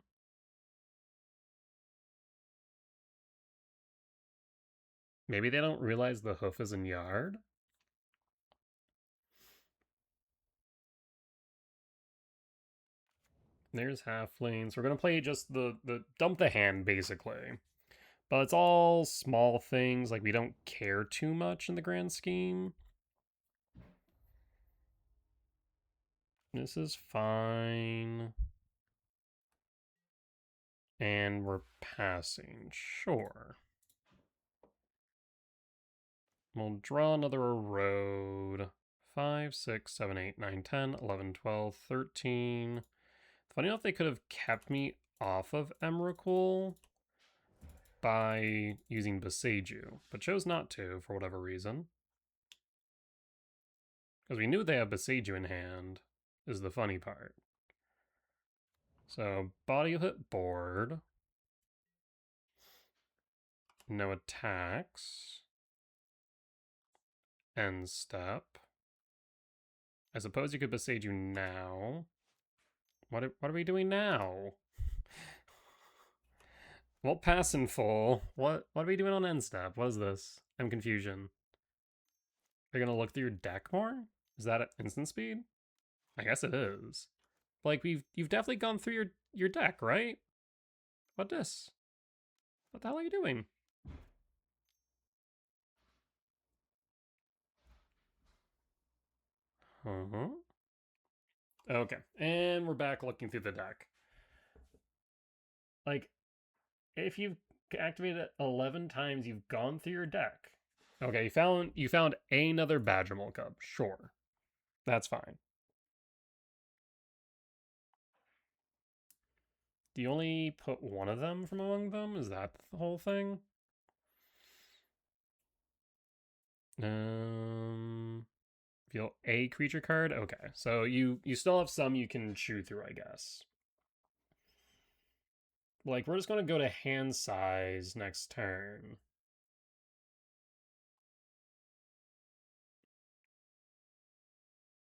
Maybe they don't realize the hoof is in yard? There's halflings. We're gonna play just the dump the hand, basically. But it's all small things, like we don't care too much in the grand scheme. This is fine. And we're passing, sure. We'll draw another road. 5, 6, 7, 8, 9, 10, 11, 12, 13. Funny enough, they could have kept me off of Emrakul by using Boseiju, but chose not to for whatever reason. Because we knew they have Boseiju in hand, is the funny part. So, body hit board. No attacks. End step. I suppose you could Boseiju now. What are we doing now? Well, pass in full. What are we doing on end step? What is this? I'm confusion. Are you gonna look through your deck more? Is that at instant speed? I guess it is. Like you've definitely gone through your deck, right? What this? What the hell are you doing? Uh-huh. Okay, and we're back looking through the deck. Like, if you've activated it 11 times, you've gone through your deck. Okay, you found another Badgermole Cub. Sure, that's fine. Do you only put one of them from among them? Is that the whole thing? Feel a creature card? Okay, so you still have some you can chew through, I guess. Like, we're just going to go to hand size next turn.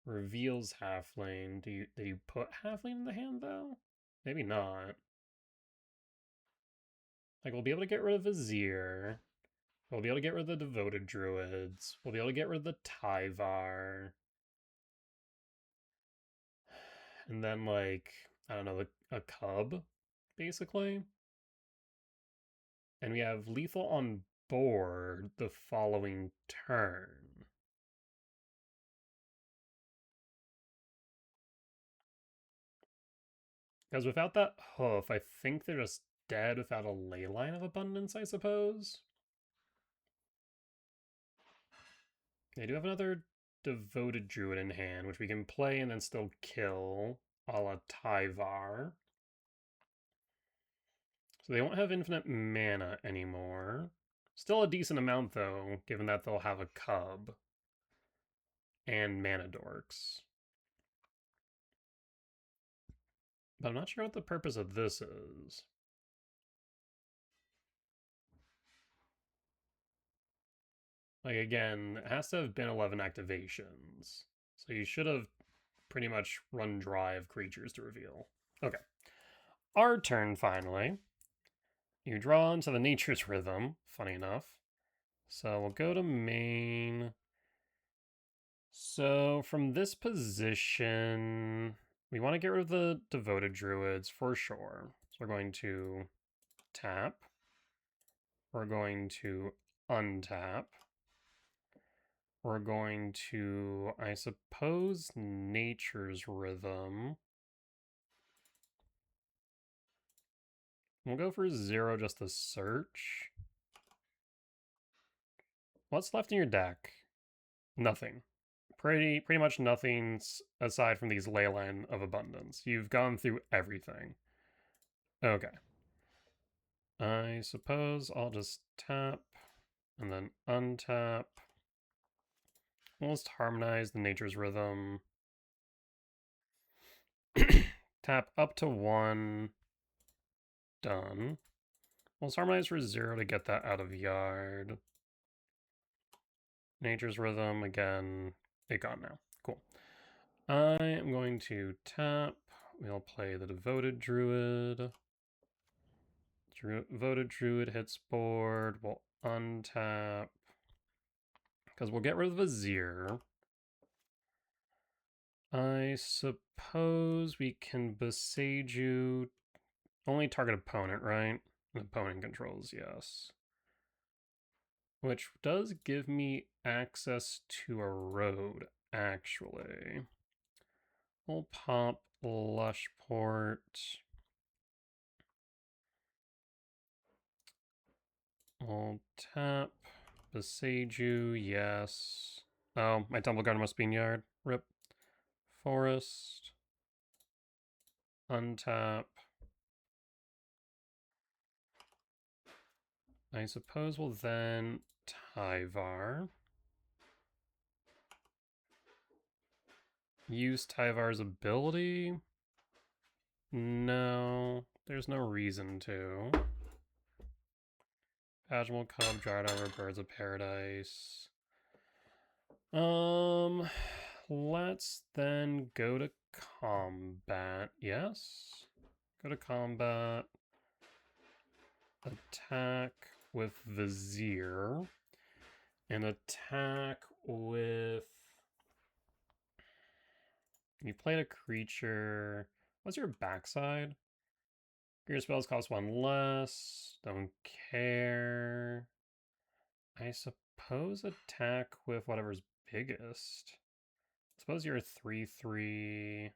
Reveals halfling. Do you put halfling in the hand, though? Maybe not. Like, we'll be able to get rid of Vizier. We'll be able to get rid of the Devoted Druids. We'll be able to get rid of the Tyvar. And then, like, I don't know, a Cub, basically. And we have lethal on board the following turn. Because without that hoof, I think they're just dead without a Leyline of Abundance, I suppose. They do have another Devoted Druid in hand, which we can play and then still kill, a la Tyvar. So they won't have infinite mana anymore. Still a decent amount, though, given that they'll have a Cub and Mana Dorks. But I'm not sure what the purpose of this is. Like, again, it has to have been 11 activations. So you should have pretty much run dry of creatures to reveal. Okay. Our turn, finally. You draw into the Nature's Rhythm, funny enough. So we'll go to main. So from this position, we want to get rid of the Devoted Druids for sure. So we're going to tap. We're going to untap. We're going to, I suppose, Nature's Rhythm. We'll go for 0 just to search. What's left in your deck? Nothing. Pretty much nothing aside from these Leyline of Abundance. You've gone through everything. Okay. I suppose I'll just tap and then untap. We'll just harmonize the Nature's Rhythm. Tap up to 1. Done. We'll harmonize for 0 to get that out of yard. Nature's Rhythm, again, it gone now. Cool. I am going to tap. We'll play the Devoted Druid. Devoted Druid hits board. We'll untap. Because we'll get rid of the Vizier. I suppose we can Beseiju. Only target opponent, right? Opponent controls, yes. Which does give me access to a road, actually. We'll pop Lushport. We'll tap Beseiju, yes. Oh, my Temple Garden must be in yard. Rip. Forest. Untap. I suppose we'll then Tyvar. Use Tyvar's ability? No, there's no reason to. Pagmal Cub, Dryad Arbor, Birds of Paradise. Let's then go to combat. Yes. Go to combat. Attack with Vizier. And attack with... You played a creature. What's your backside? Your spells cost 1 less. Don't care. I suppose attack with whatever's biggest. I suppose you're a 3/3.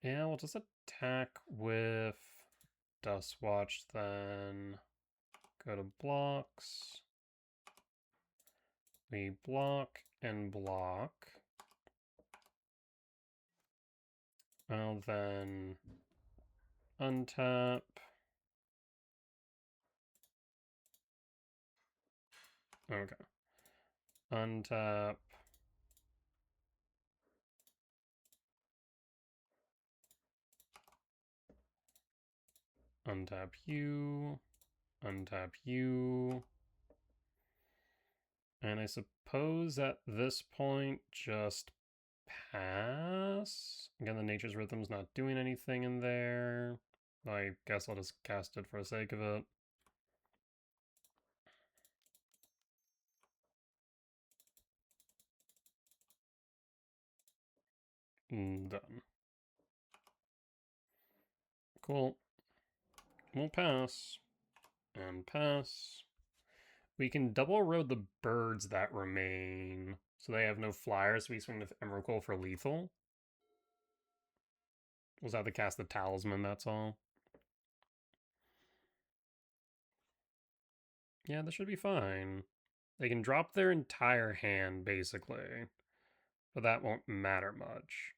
Yeah, we'll just attack with Dustwatch then. Go to blocks. We block and block. I'll then untap. Okay. Untap. Untap you. Untap you. And I suppose at this point, just pass. Again, the Nature's Rhythm's not doing anything in there. I guess I'll just cast it for the sake of it. Done. Cool. We'll pass. And pass. We can double road the birds that remain. So they have no flyers, so we swing with Emrakul for lethal. We'll just have to cast the Talisman, that's all. Yeah, this should be fine. They can drop their entire hand, basically. But that won't matter much.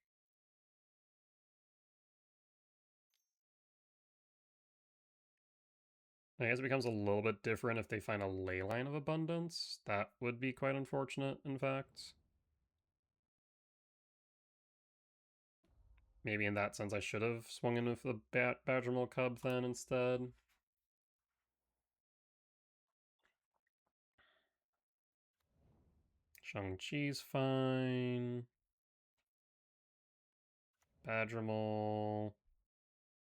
I guess it becomes a little bit different if they find a Leyline of Abundance. That would be quite unfortunate, in fact. Maybe in that sense I should have swung in with the Badgermill Cub then instead. Shang-Chi's fine. Badgermal.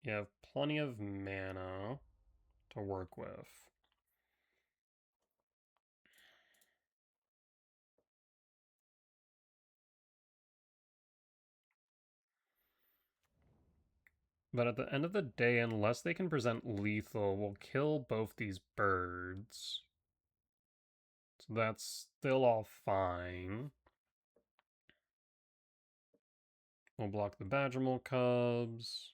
You have plenty of mana to work with. But at the end of the day, unless they can present lethal, we'll kill both these birds. So that's still all fine. We'll block the Badgermal cubs.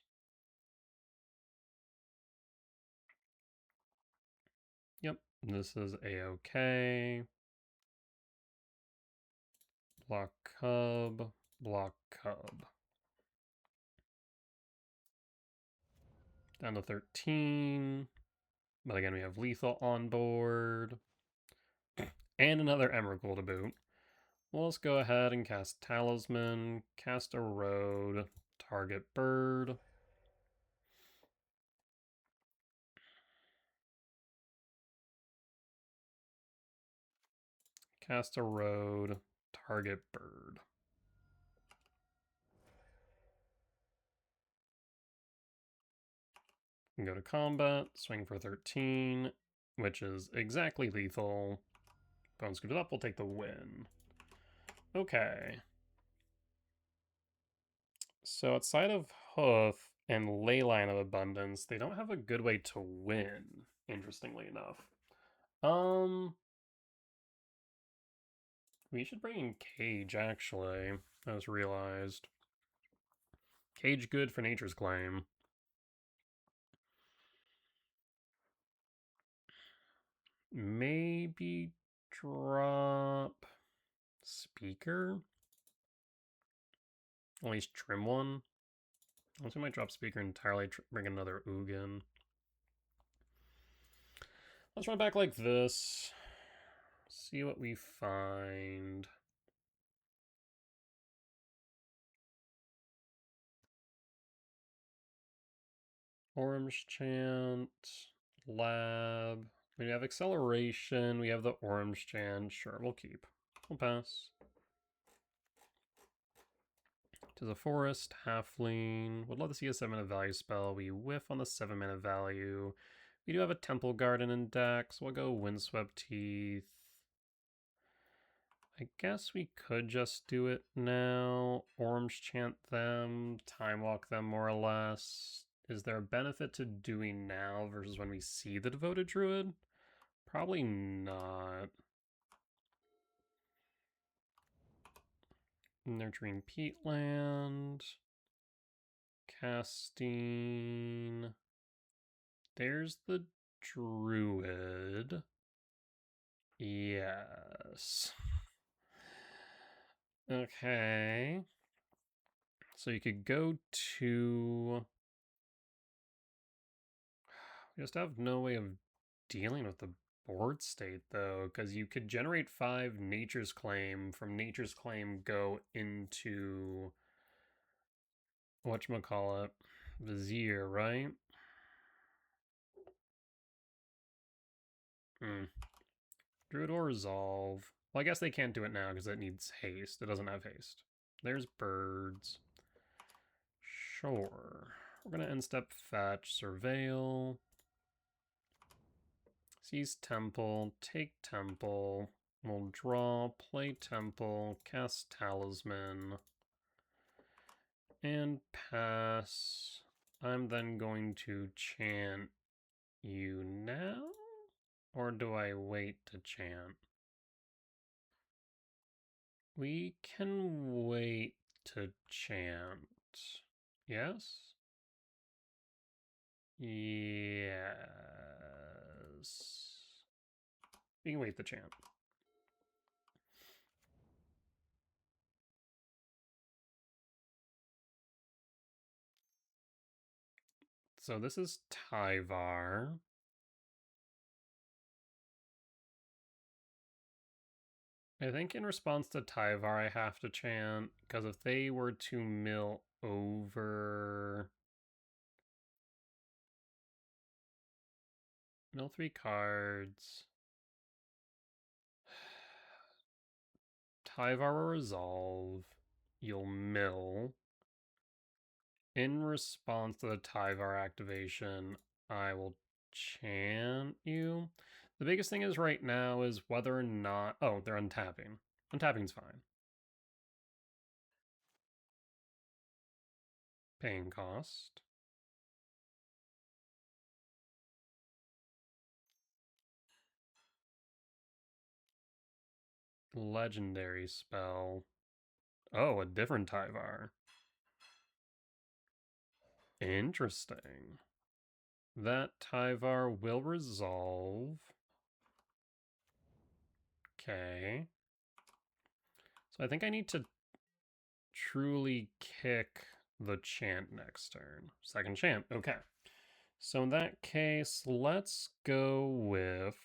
Yep, this is a-okay. Block cub, block cub. Down to 13. But again, we have lethal on board. And another Emrakul to boot. Well, let's go ahead and cast Talisman, cast Erode, target bird. Cast Erode, target bird. And go to combat, swing for 13, which is exactly lethal. Bone scooted up, we'll take the win. Okay. So outside of Hoof and Leyline of Abundance, they don't have a good way to win, interestingly enough. We should bring in Cage, actually. I just realized. Cage good for Nature's Claim. Maybe drop Speaker? At least trim one. Unless we might drop Speaker entirely, bring another Ugin. Let's run back like this. See what we find. Orange Chant, Lab. We have Acceleration, we have the Orange Chant. Sure, we'll keep. We'll pass. To the Forest, Halfling. Would love to see a 7-mana value spell. We whiff on the 7-mana value. We do have a Temple Garden in deck, so we'll go Windswept Teeth. I guess we could just do it now. Orange Chant them, Time Walk them more or less. Is there a benefit to doing now versus when we see the Devoted Druid? Probably not. Nurturing Peatland. Casting. There's the Druid. Yes. Okay. So you could go to... We just have no way of dealing with the board state, though, because you could generate 5 Nature's Claim. From Nature's Claim, go into... whatchamacallit? Vizier, right? Druid or Resolve. Well, I guess they can't do it now because it needs haste. It doesn't have haste. There's birds. Sure. We're going to end step fetch, surveil. Seize temple, take temple. We'll draw, play temple, cast talisman, and pass. I'm then going to chant you now? Or do I wait to chant? We can wait to chant. Yes? Yes. We can wait the chant. So this is Tyvar. I think in response to Tyvar, I have to chant, because if they were to mill over... Mill 3 cards. Tyvar will resolve. You'll mill. in response to the Tyvar activation, I will chant you. The biggest thing is right now is whether or not... Oh, they're untapping. Untapping's fine. Paying cost. Legendary spell. Oh, a different Tyvar. Interesting. That Tyvar will resolve. Okay. So I think I need to truly kick the chant next turn. Second chant. Okay. So in that case, let's go with...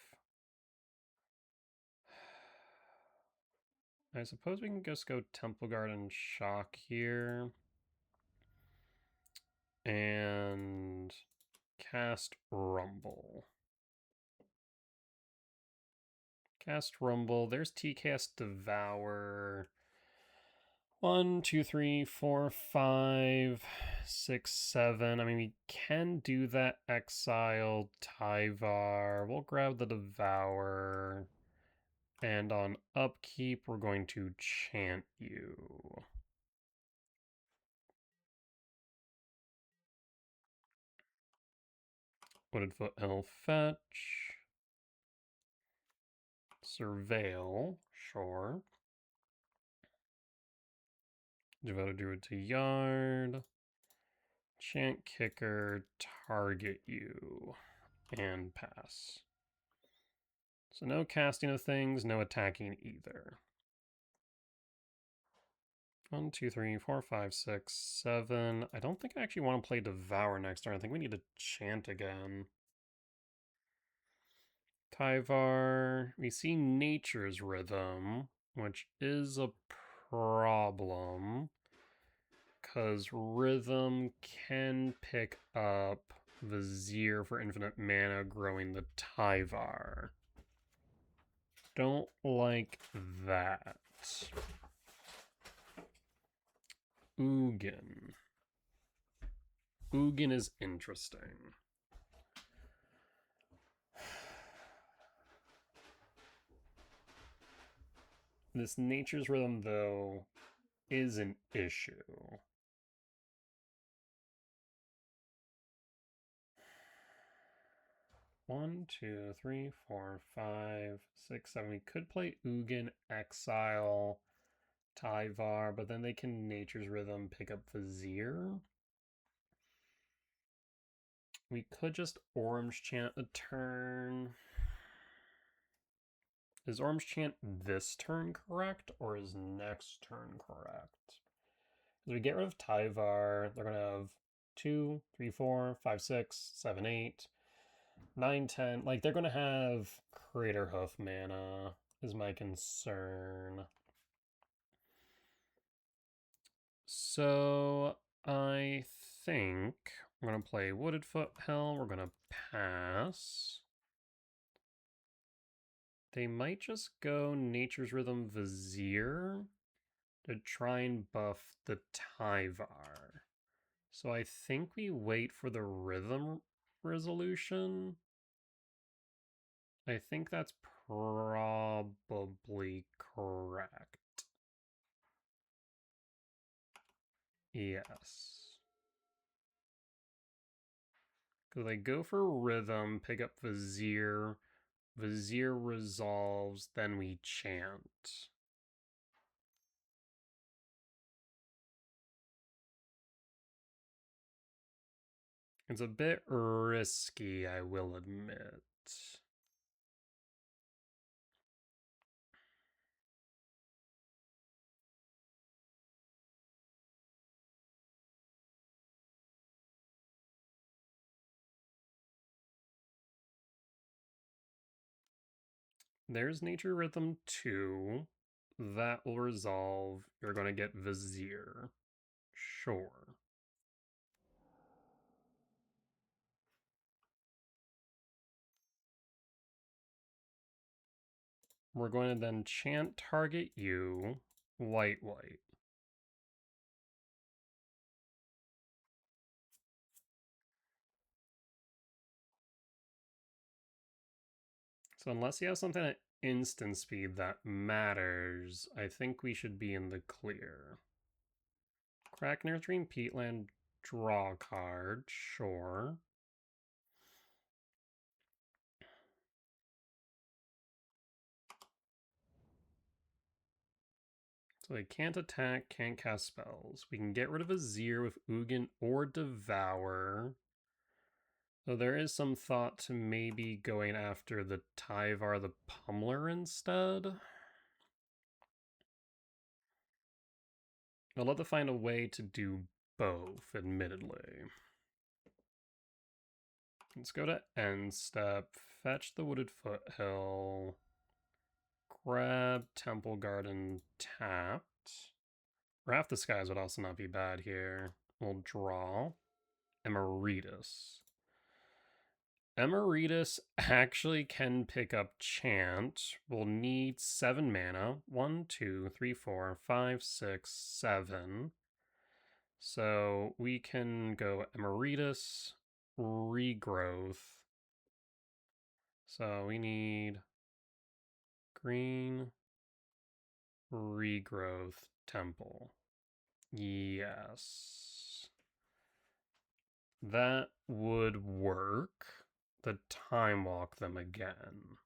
I suppose we can just go Temple Guard and Shock here. And cast Rumble. Cast Rumble. There's T-Cast Devour. 1, 2, 3, 4, 5, 6, 7. I mean, we can do that Exile Tyvar. We'll grab the Devour. And on upkeep, we're going to chant you. Wooded Foothill fetch. Surveil, sure. Devoted Druid to Yard. Chant Kicker, target you. And pass. So no casting of things, no attacking either. 1, 2, 3, 4, 5, 6, 7. I don't think I actually want to play Devour next turn. I think we need to chant again. Tyvar. We see Nature's Rhythm, which is a problem. Because Rhythm can pick up Vizier for infinite mana, growing the Tyvar. Don't like that. Ugin. Ugin is interesting. This Nature's Rhythm, though, is an issue. One, two, three, four, 5, 6, 7. We could play Ugin, Exile, Tyvar, but then they can Nature's Rhythm, pick up Vizier. We could just Orange Chant a turn. Is Orange Chant this turn correct, or is next turn correct? As we get rid of Tyvar, they're going to have 2, 3, 4, 5, 6, 7, 8, 9, 10. Like, they're going to have Crater Hoof mana, is my concern. So, I think we're going to play Wooded Foothill. We're going to pass. They might just go Nature's Rhythm Vizier to try and buff the Tyvar. So I think we wait for the Rhythm resolution. I think that's probably correct. Yes. Because they go for Rhythm, pick up Vizier. Vizier resolves, then we chant. It's a bit risky, I will admit. There's Nature Rhythm 2. That will resolve. You're going to get Vizier. Sure. We're going to then chant target you, white, white. So unless you have something at instant speed that matters, I think we should be in the clear. Crack Nurturing Peatland, draw card, sure. So they can't attack, can't cast spells. We can get rid of Azir with Ugin or Devour. So there is some thought to maybe going after the Tyvar the Pummeler instead. I'll have to find a way to do both, admittedly. Let's go to end step, fetch the Wooded Foothill, grab Temple Garden tapped. Wrath the Skies would also not be bad here. We'll draw Emeritus. Emeritus actually can pick up Chant. We'll need 7 mana. 1, 2, 3, 4, 5, 6, 7. So we can go Emeritus, Regrowth. So we need green, Regrowth, Temple. Yes. That would work. The time walk them again.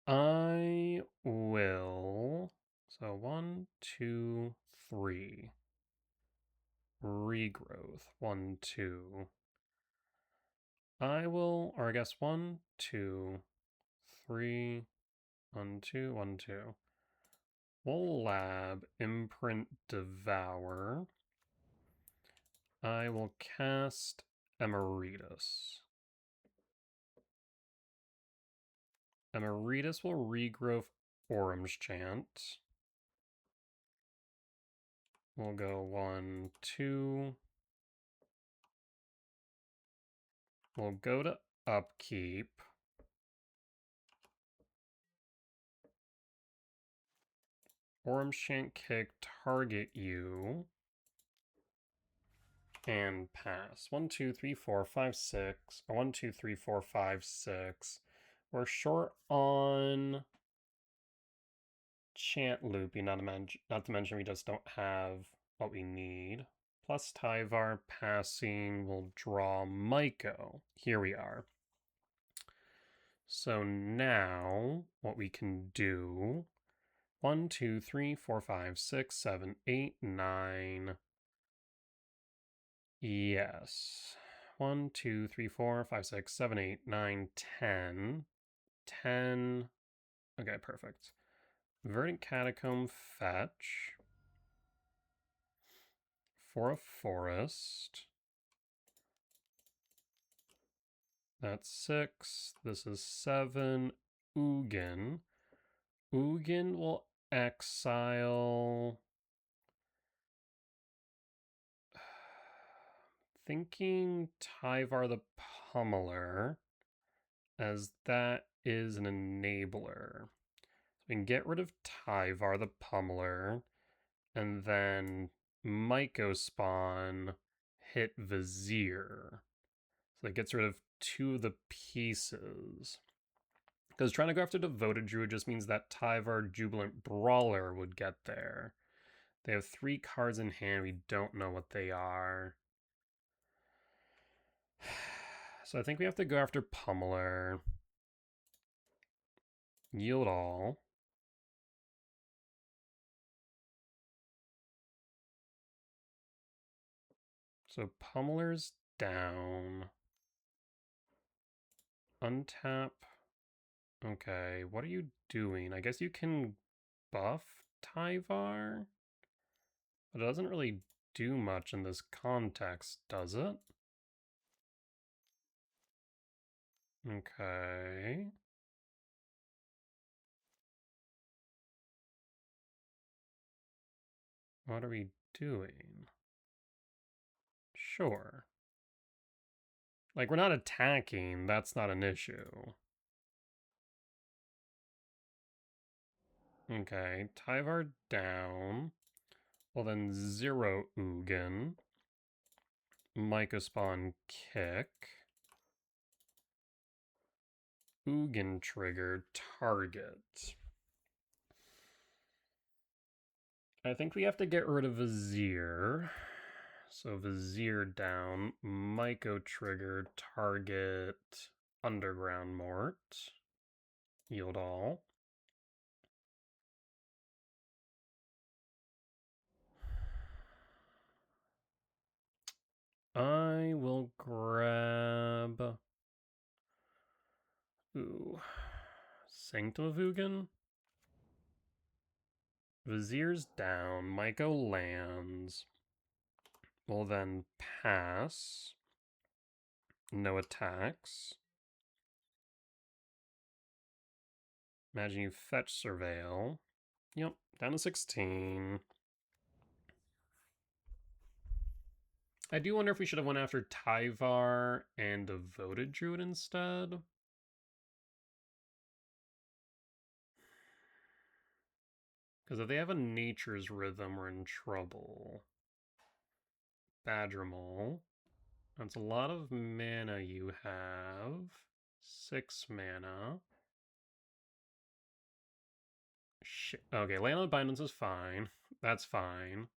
I will. So 1, 2, 3. Regrowth. 1, 2. I will, or I guess 1, 2, 3. 1, 2, 1, 2. We'll lab Imprint Devour. I will cast Emeritus. Emeritus will regrowth Orim's Chant. We'll go 1, 2. We'll go to upkeep. Orim's Chant kick, target you. And pass. 1, 2, 3, 4, 5, 6. 1, 2, 3, 4, 5, 6. We're short on Chant looping, not to mention we just don't have what we need. Plus Tyvar passing will draw Myco. Here we are. So now what we can do, 1, 2, 3, 4, 5, 6, 7, 8, 9. Yes. 1, 2, 3, 4, 5, 6, 7, 8, 9, 10. 10. Okay, perfect. Verdant Catacomb fetch. For a forest. That's 6. This is 7. Ugin. Ugin will exile. Thinking Tyvar the Pummeler, as that is an enabler. So we can get rid of Tyvar the Pummeler, and then Myco spawn hit Vizier. So that gets rid of 2 of the pieces. Because trying to go after Devoted Druid just means that Tyvar Jubilant Brawler would get there. They have 3 cards in hand. We don't know what they are. So I think we have to go after Pummeler. Yield all. So Pummeler's down. Untap. Okay, what are you doing? I guess you can buff Tyvar? But it doesn't really do much in this context, does it? Okay. What are we doing? Sure. Like, we're not attacking, that's not an issue. Okay, Tyvar down. Well then 0 Ugin. Myco spawn kick. Ugin trigger target. I think we have to get rid of Vizier. So Vizier down. Myco trigger target Underground Mort. Yield all. I will grab... Ooh. Sanctum of Ugin? Vizier's down. Myco lands. We'll then pass. No attacks. Imagine you fetch Surveil. Yep, down to 16. I do wonder if we should have went after Tyvar and Devoted Druid instead. Because if they have a Nature's Rhythm, we're in trouble. Badgermole. That's a lot of mana you have. 6 mana. Okay, Land of Abundance is fine. That's fine.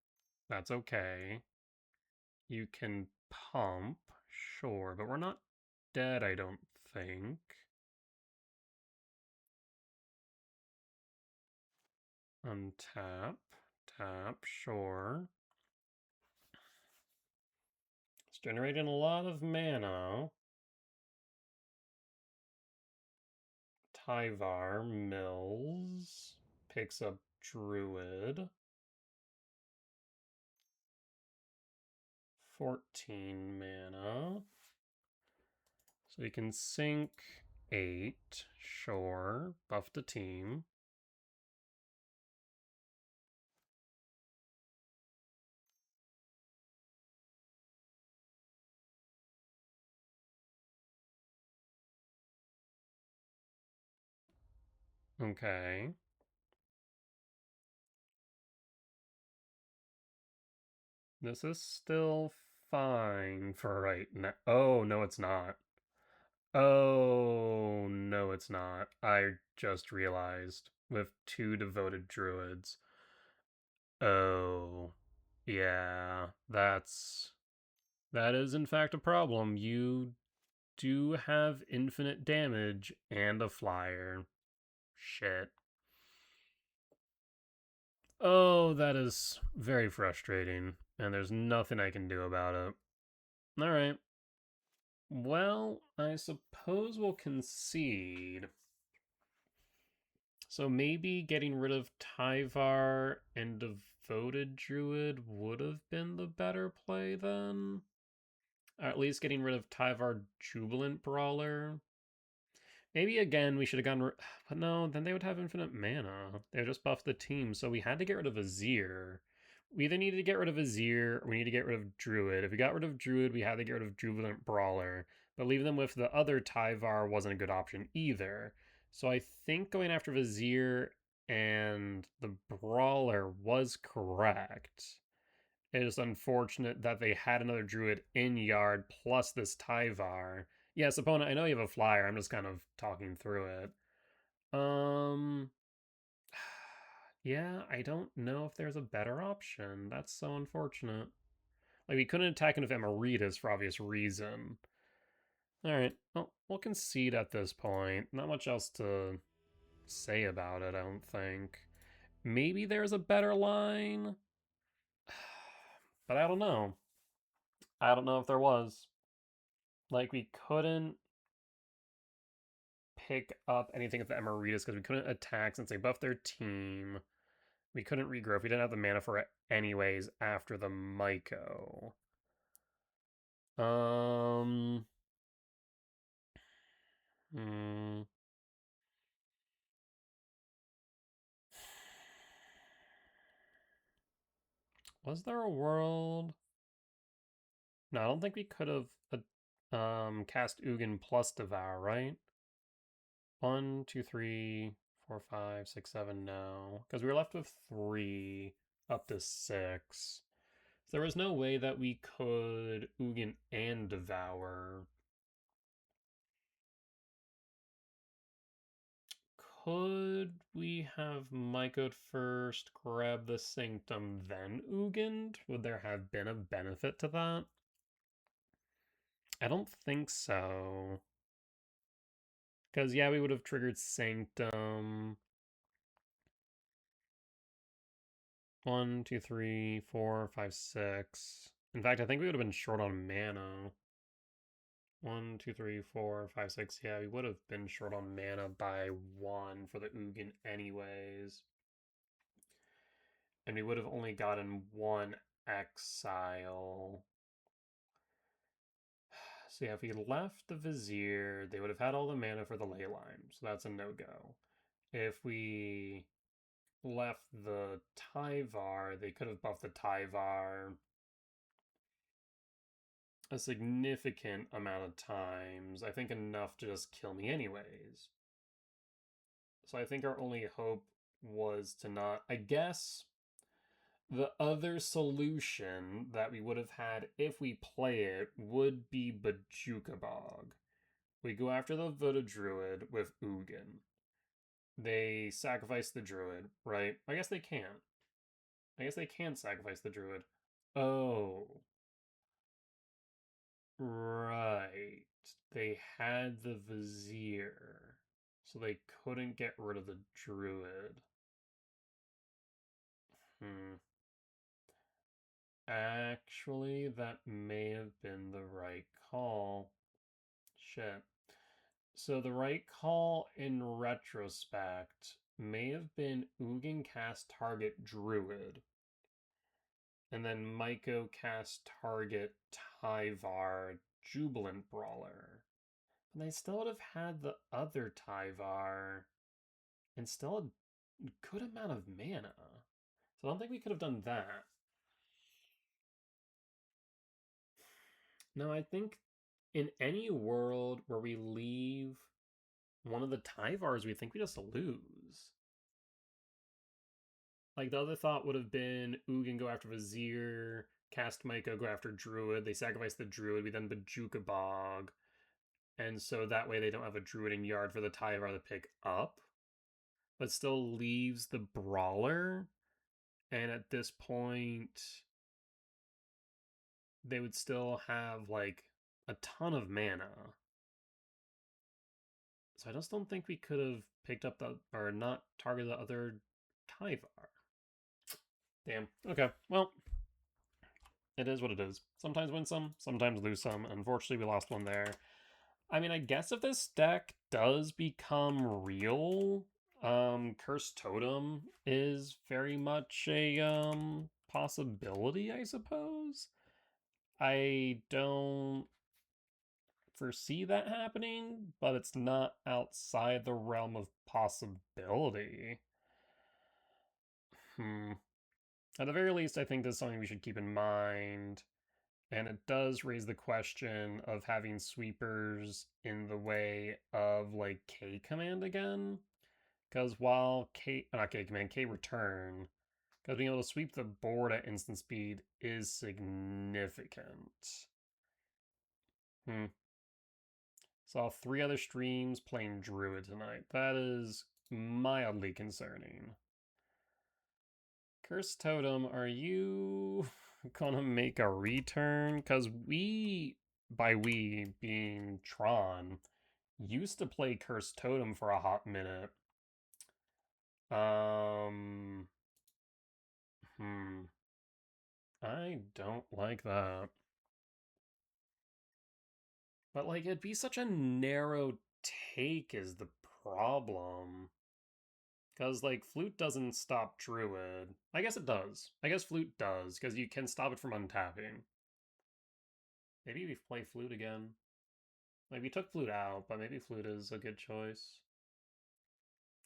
That's okay. You can pump, sure, but we're not dead, I don't think. Untap, tap, sure. It's generating a lot of mana. Tyvar mills, picks up Druid. 14 mana. So you can sink 8, sure. Buff the team. Okay. This is still fine for right now. Oh, no, it's not. Oh, no, it's not. I just realized with 2 Devoted Druids. Oh, yeah, that is in fact a problem. You do have infinite damage and a flyer. Shit. Oh, that is very frustrating, and there's nothing I can do about it. Alright. Well, I suppose we'll concede. So maybe getting rid of Tyvar and Devoted Druid would have been the better play then? Or at least getting rid of Tyvar Jubilant Brawler. Maybe again we should have gone... But no, then they would have infinite mana. They would just buff the team, so we had to get rid of Azir. We either needed to get rid of Azir or we need to get rid of Druid. If we got rid of Druid, we had to get rid of Jubilant Brawler. But leaving them with the other Tyvar wasn't a good option either. So I think going after Vizier and the Brawler was correct. It is unfortunate that they had another Druid in Yard plus this Tyvar. Yes, opponent, I know you have a flyer. I'm just kind of talking through it. Yeah, I don't know if there's a better option. That's so unfortunate. Like, we couldn't attack into Emeritus for obvious reason. Alright, well, we'll concede at this point. Not much else to say about it, I don't think. Maybe there's a better line? But I don't know. I don't know if there was. Like, we couldn't pick up anything with the Emeritus because we couldn't attack since they buffed their team. We couldn't regrow. We didn't have the mana for it anyways after the Myco. Um... Hmm... Was there a world? No, I don't think we could have cast Ugin plus Devour, right? 1, 2, 3, 4, 5, 6, 7, no. Because we were left with 3 up to 6. So there was no way that we could Ugin and Devour. could we have Mycosed first, grab the Sanctum, then Ugin? Would there have been a benefit to that? I don't think so. Because, yeah, we would have triggered Sanctum. 1, 2, 3, 4, 5, 6. In fact, I think we would have been short on mana. 1, 2, 3, 4, 5, 6. Yeah, we would have been short on mana by 1 for the Ugin anyways. And we would have only gotten 1 exile. So yeah, if we left the Vizier, they would have had all the mana for the Leyline, so that's a no-go. If we left the Tyvar, they could have buffed the Tyvar a significant amount of times. I think enough to just kill me anyways. So I think our only hope was to not... I guess the other solution that we would have had if we play it would be Bojuka Bog. We go after the Devoted Druid with Ugin. They sacrifice the Druid, right? I guess they can't. I guess they can't sacrifice the Druid. Oh. Right. They had the Vizier, so they couldn't get rid of the Druid. Actually, that may have been the right call. Shit. So the right call in retrospect may have been Ugin cast target Druid, and then Myco cast target Tyvar Jubilant Brawler. And they still would have had the other Tyvar and still a good amount of mana. So I don't think we could have done that. No, I think in any world where we leave one of the Tyvars, we think we just lose. Like, the other thought would have been Ugin go after Vizier, cast Myco, go after Druid. They sacrifice the Druid. We then Bojuka Bog. And so that way they don't have a Druid in yard for the Tyvar to pick up. But still leaves the Brawler. And at this point, they would still have, like, a ton of mana. So I just don't think we could have picked up the, or not targeted the other Tyvar. Damn. Okay, well, it is what it is. Sometimes win some, sometimes lose some. Unfortunately, we lost one there. I mean, I guess if this deck does become real, Cursed Totem is very much a possibility, I suppose. I don't foresee that happening, but it's not outside the realm of possibility. At the very least, I think this is something we should keep in mind. And it does raise the question of having sweepers in the way of, like, K command again. Because while not K command, K return, because being able to sweep the board at instant speed is significant. Saw 3 other streams playing Druid tonight. That is mildly concerning. Cursed Totem, are you gonna make a return? Because we, by we being Tron, used to play Cursed Totem for a hot minute. I don't like that. But, like, it'd be such a narrow take is the problem. Because, like, Flute doesn't stop Druid. I guess it does. I guess Flute does, because you can stop it from untapping. Maybe we play Flute again. Like, we took Flute out, but maybe Flute is a good choice.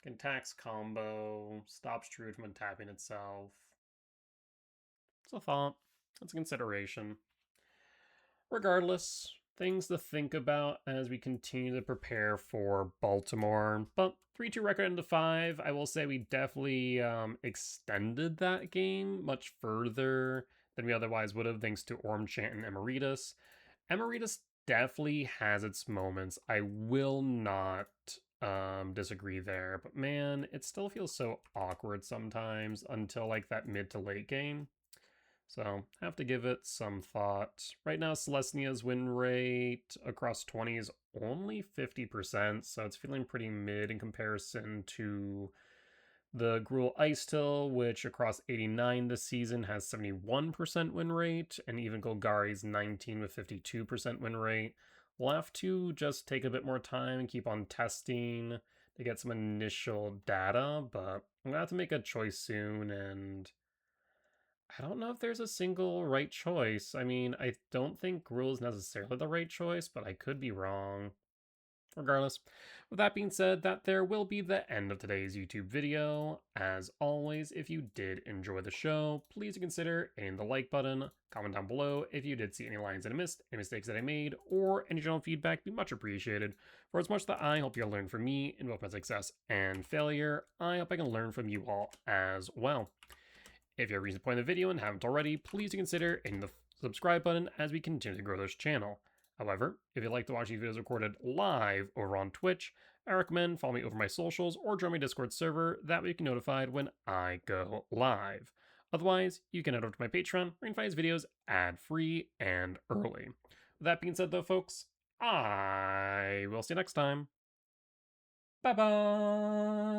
Can tax combo, stops Druid from untapping itself. It's a thought. It's a consideration. Regardless, things to think about as we continue to prepare for Baltimore. But 3-2 record into 5. I will say we definitely extended that game much further than we otherwise would have, thanks to Ormchant and Emeritus. Emeritus definitely has its moments. I will not disagree there, but man, it still feels so awkward sometimes until like that mid to late game. So, have to give it some thought. Right now, Celestia's win rate across 20 is only 50%, so it's feeling pretty mid in comparison to the Gruul Ice Till, which across 89 this season has 71% win rate, and even Golgari's 19 with 52% win rate. We'll have to just take a bit more time and keep on testing to get some initial data, but I'm gonna have to make a choice soon, and I don't know if there's a single right choice. I mean, I don't think Gruul is necessarily the right choice, but I could be wrong. Regardless, with that being said, that there will be the end of today's YouTube video. As always, if you did enjoy the show, please consider hitting the like button, comment down below if you did see any lines that I missed, any mistakes that I made, or any general feedback, be much appreciated. For as much that I hope you'll learn from me in both my success and failure, I hope I can learn from you all as well. If you have reason to point the video and haven't already, please consider hitting the subscribe button as we continue to grow this channel. However, if you'd like to watch these videos recorded live over on Twitch, I recommend follow me over my socials or join my Discord server, that way you can be notified when I go live. Otherwise, you can head over to my Patreon, where you can find these videos ad-free and early. With that being said though, folks, I will see you next time. Bye-bye!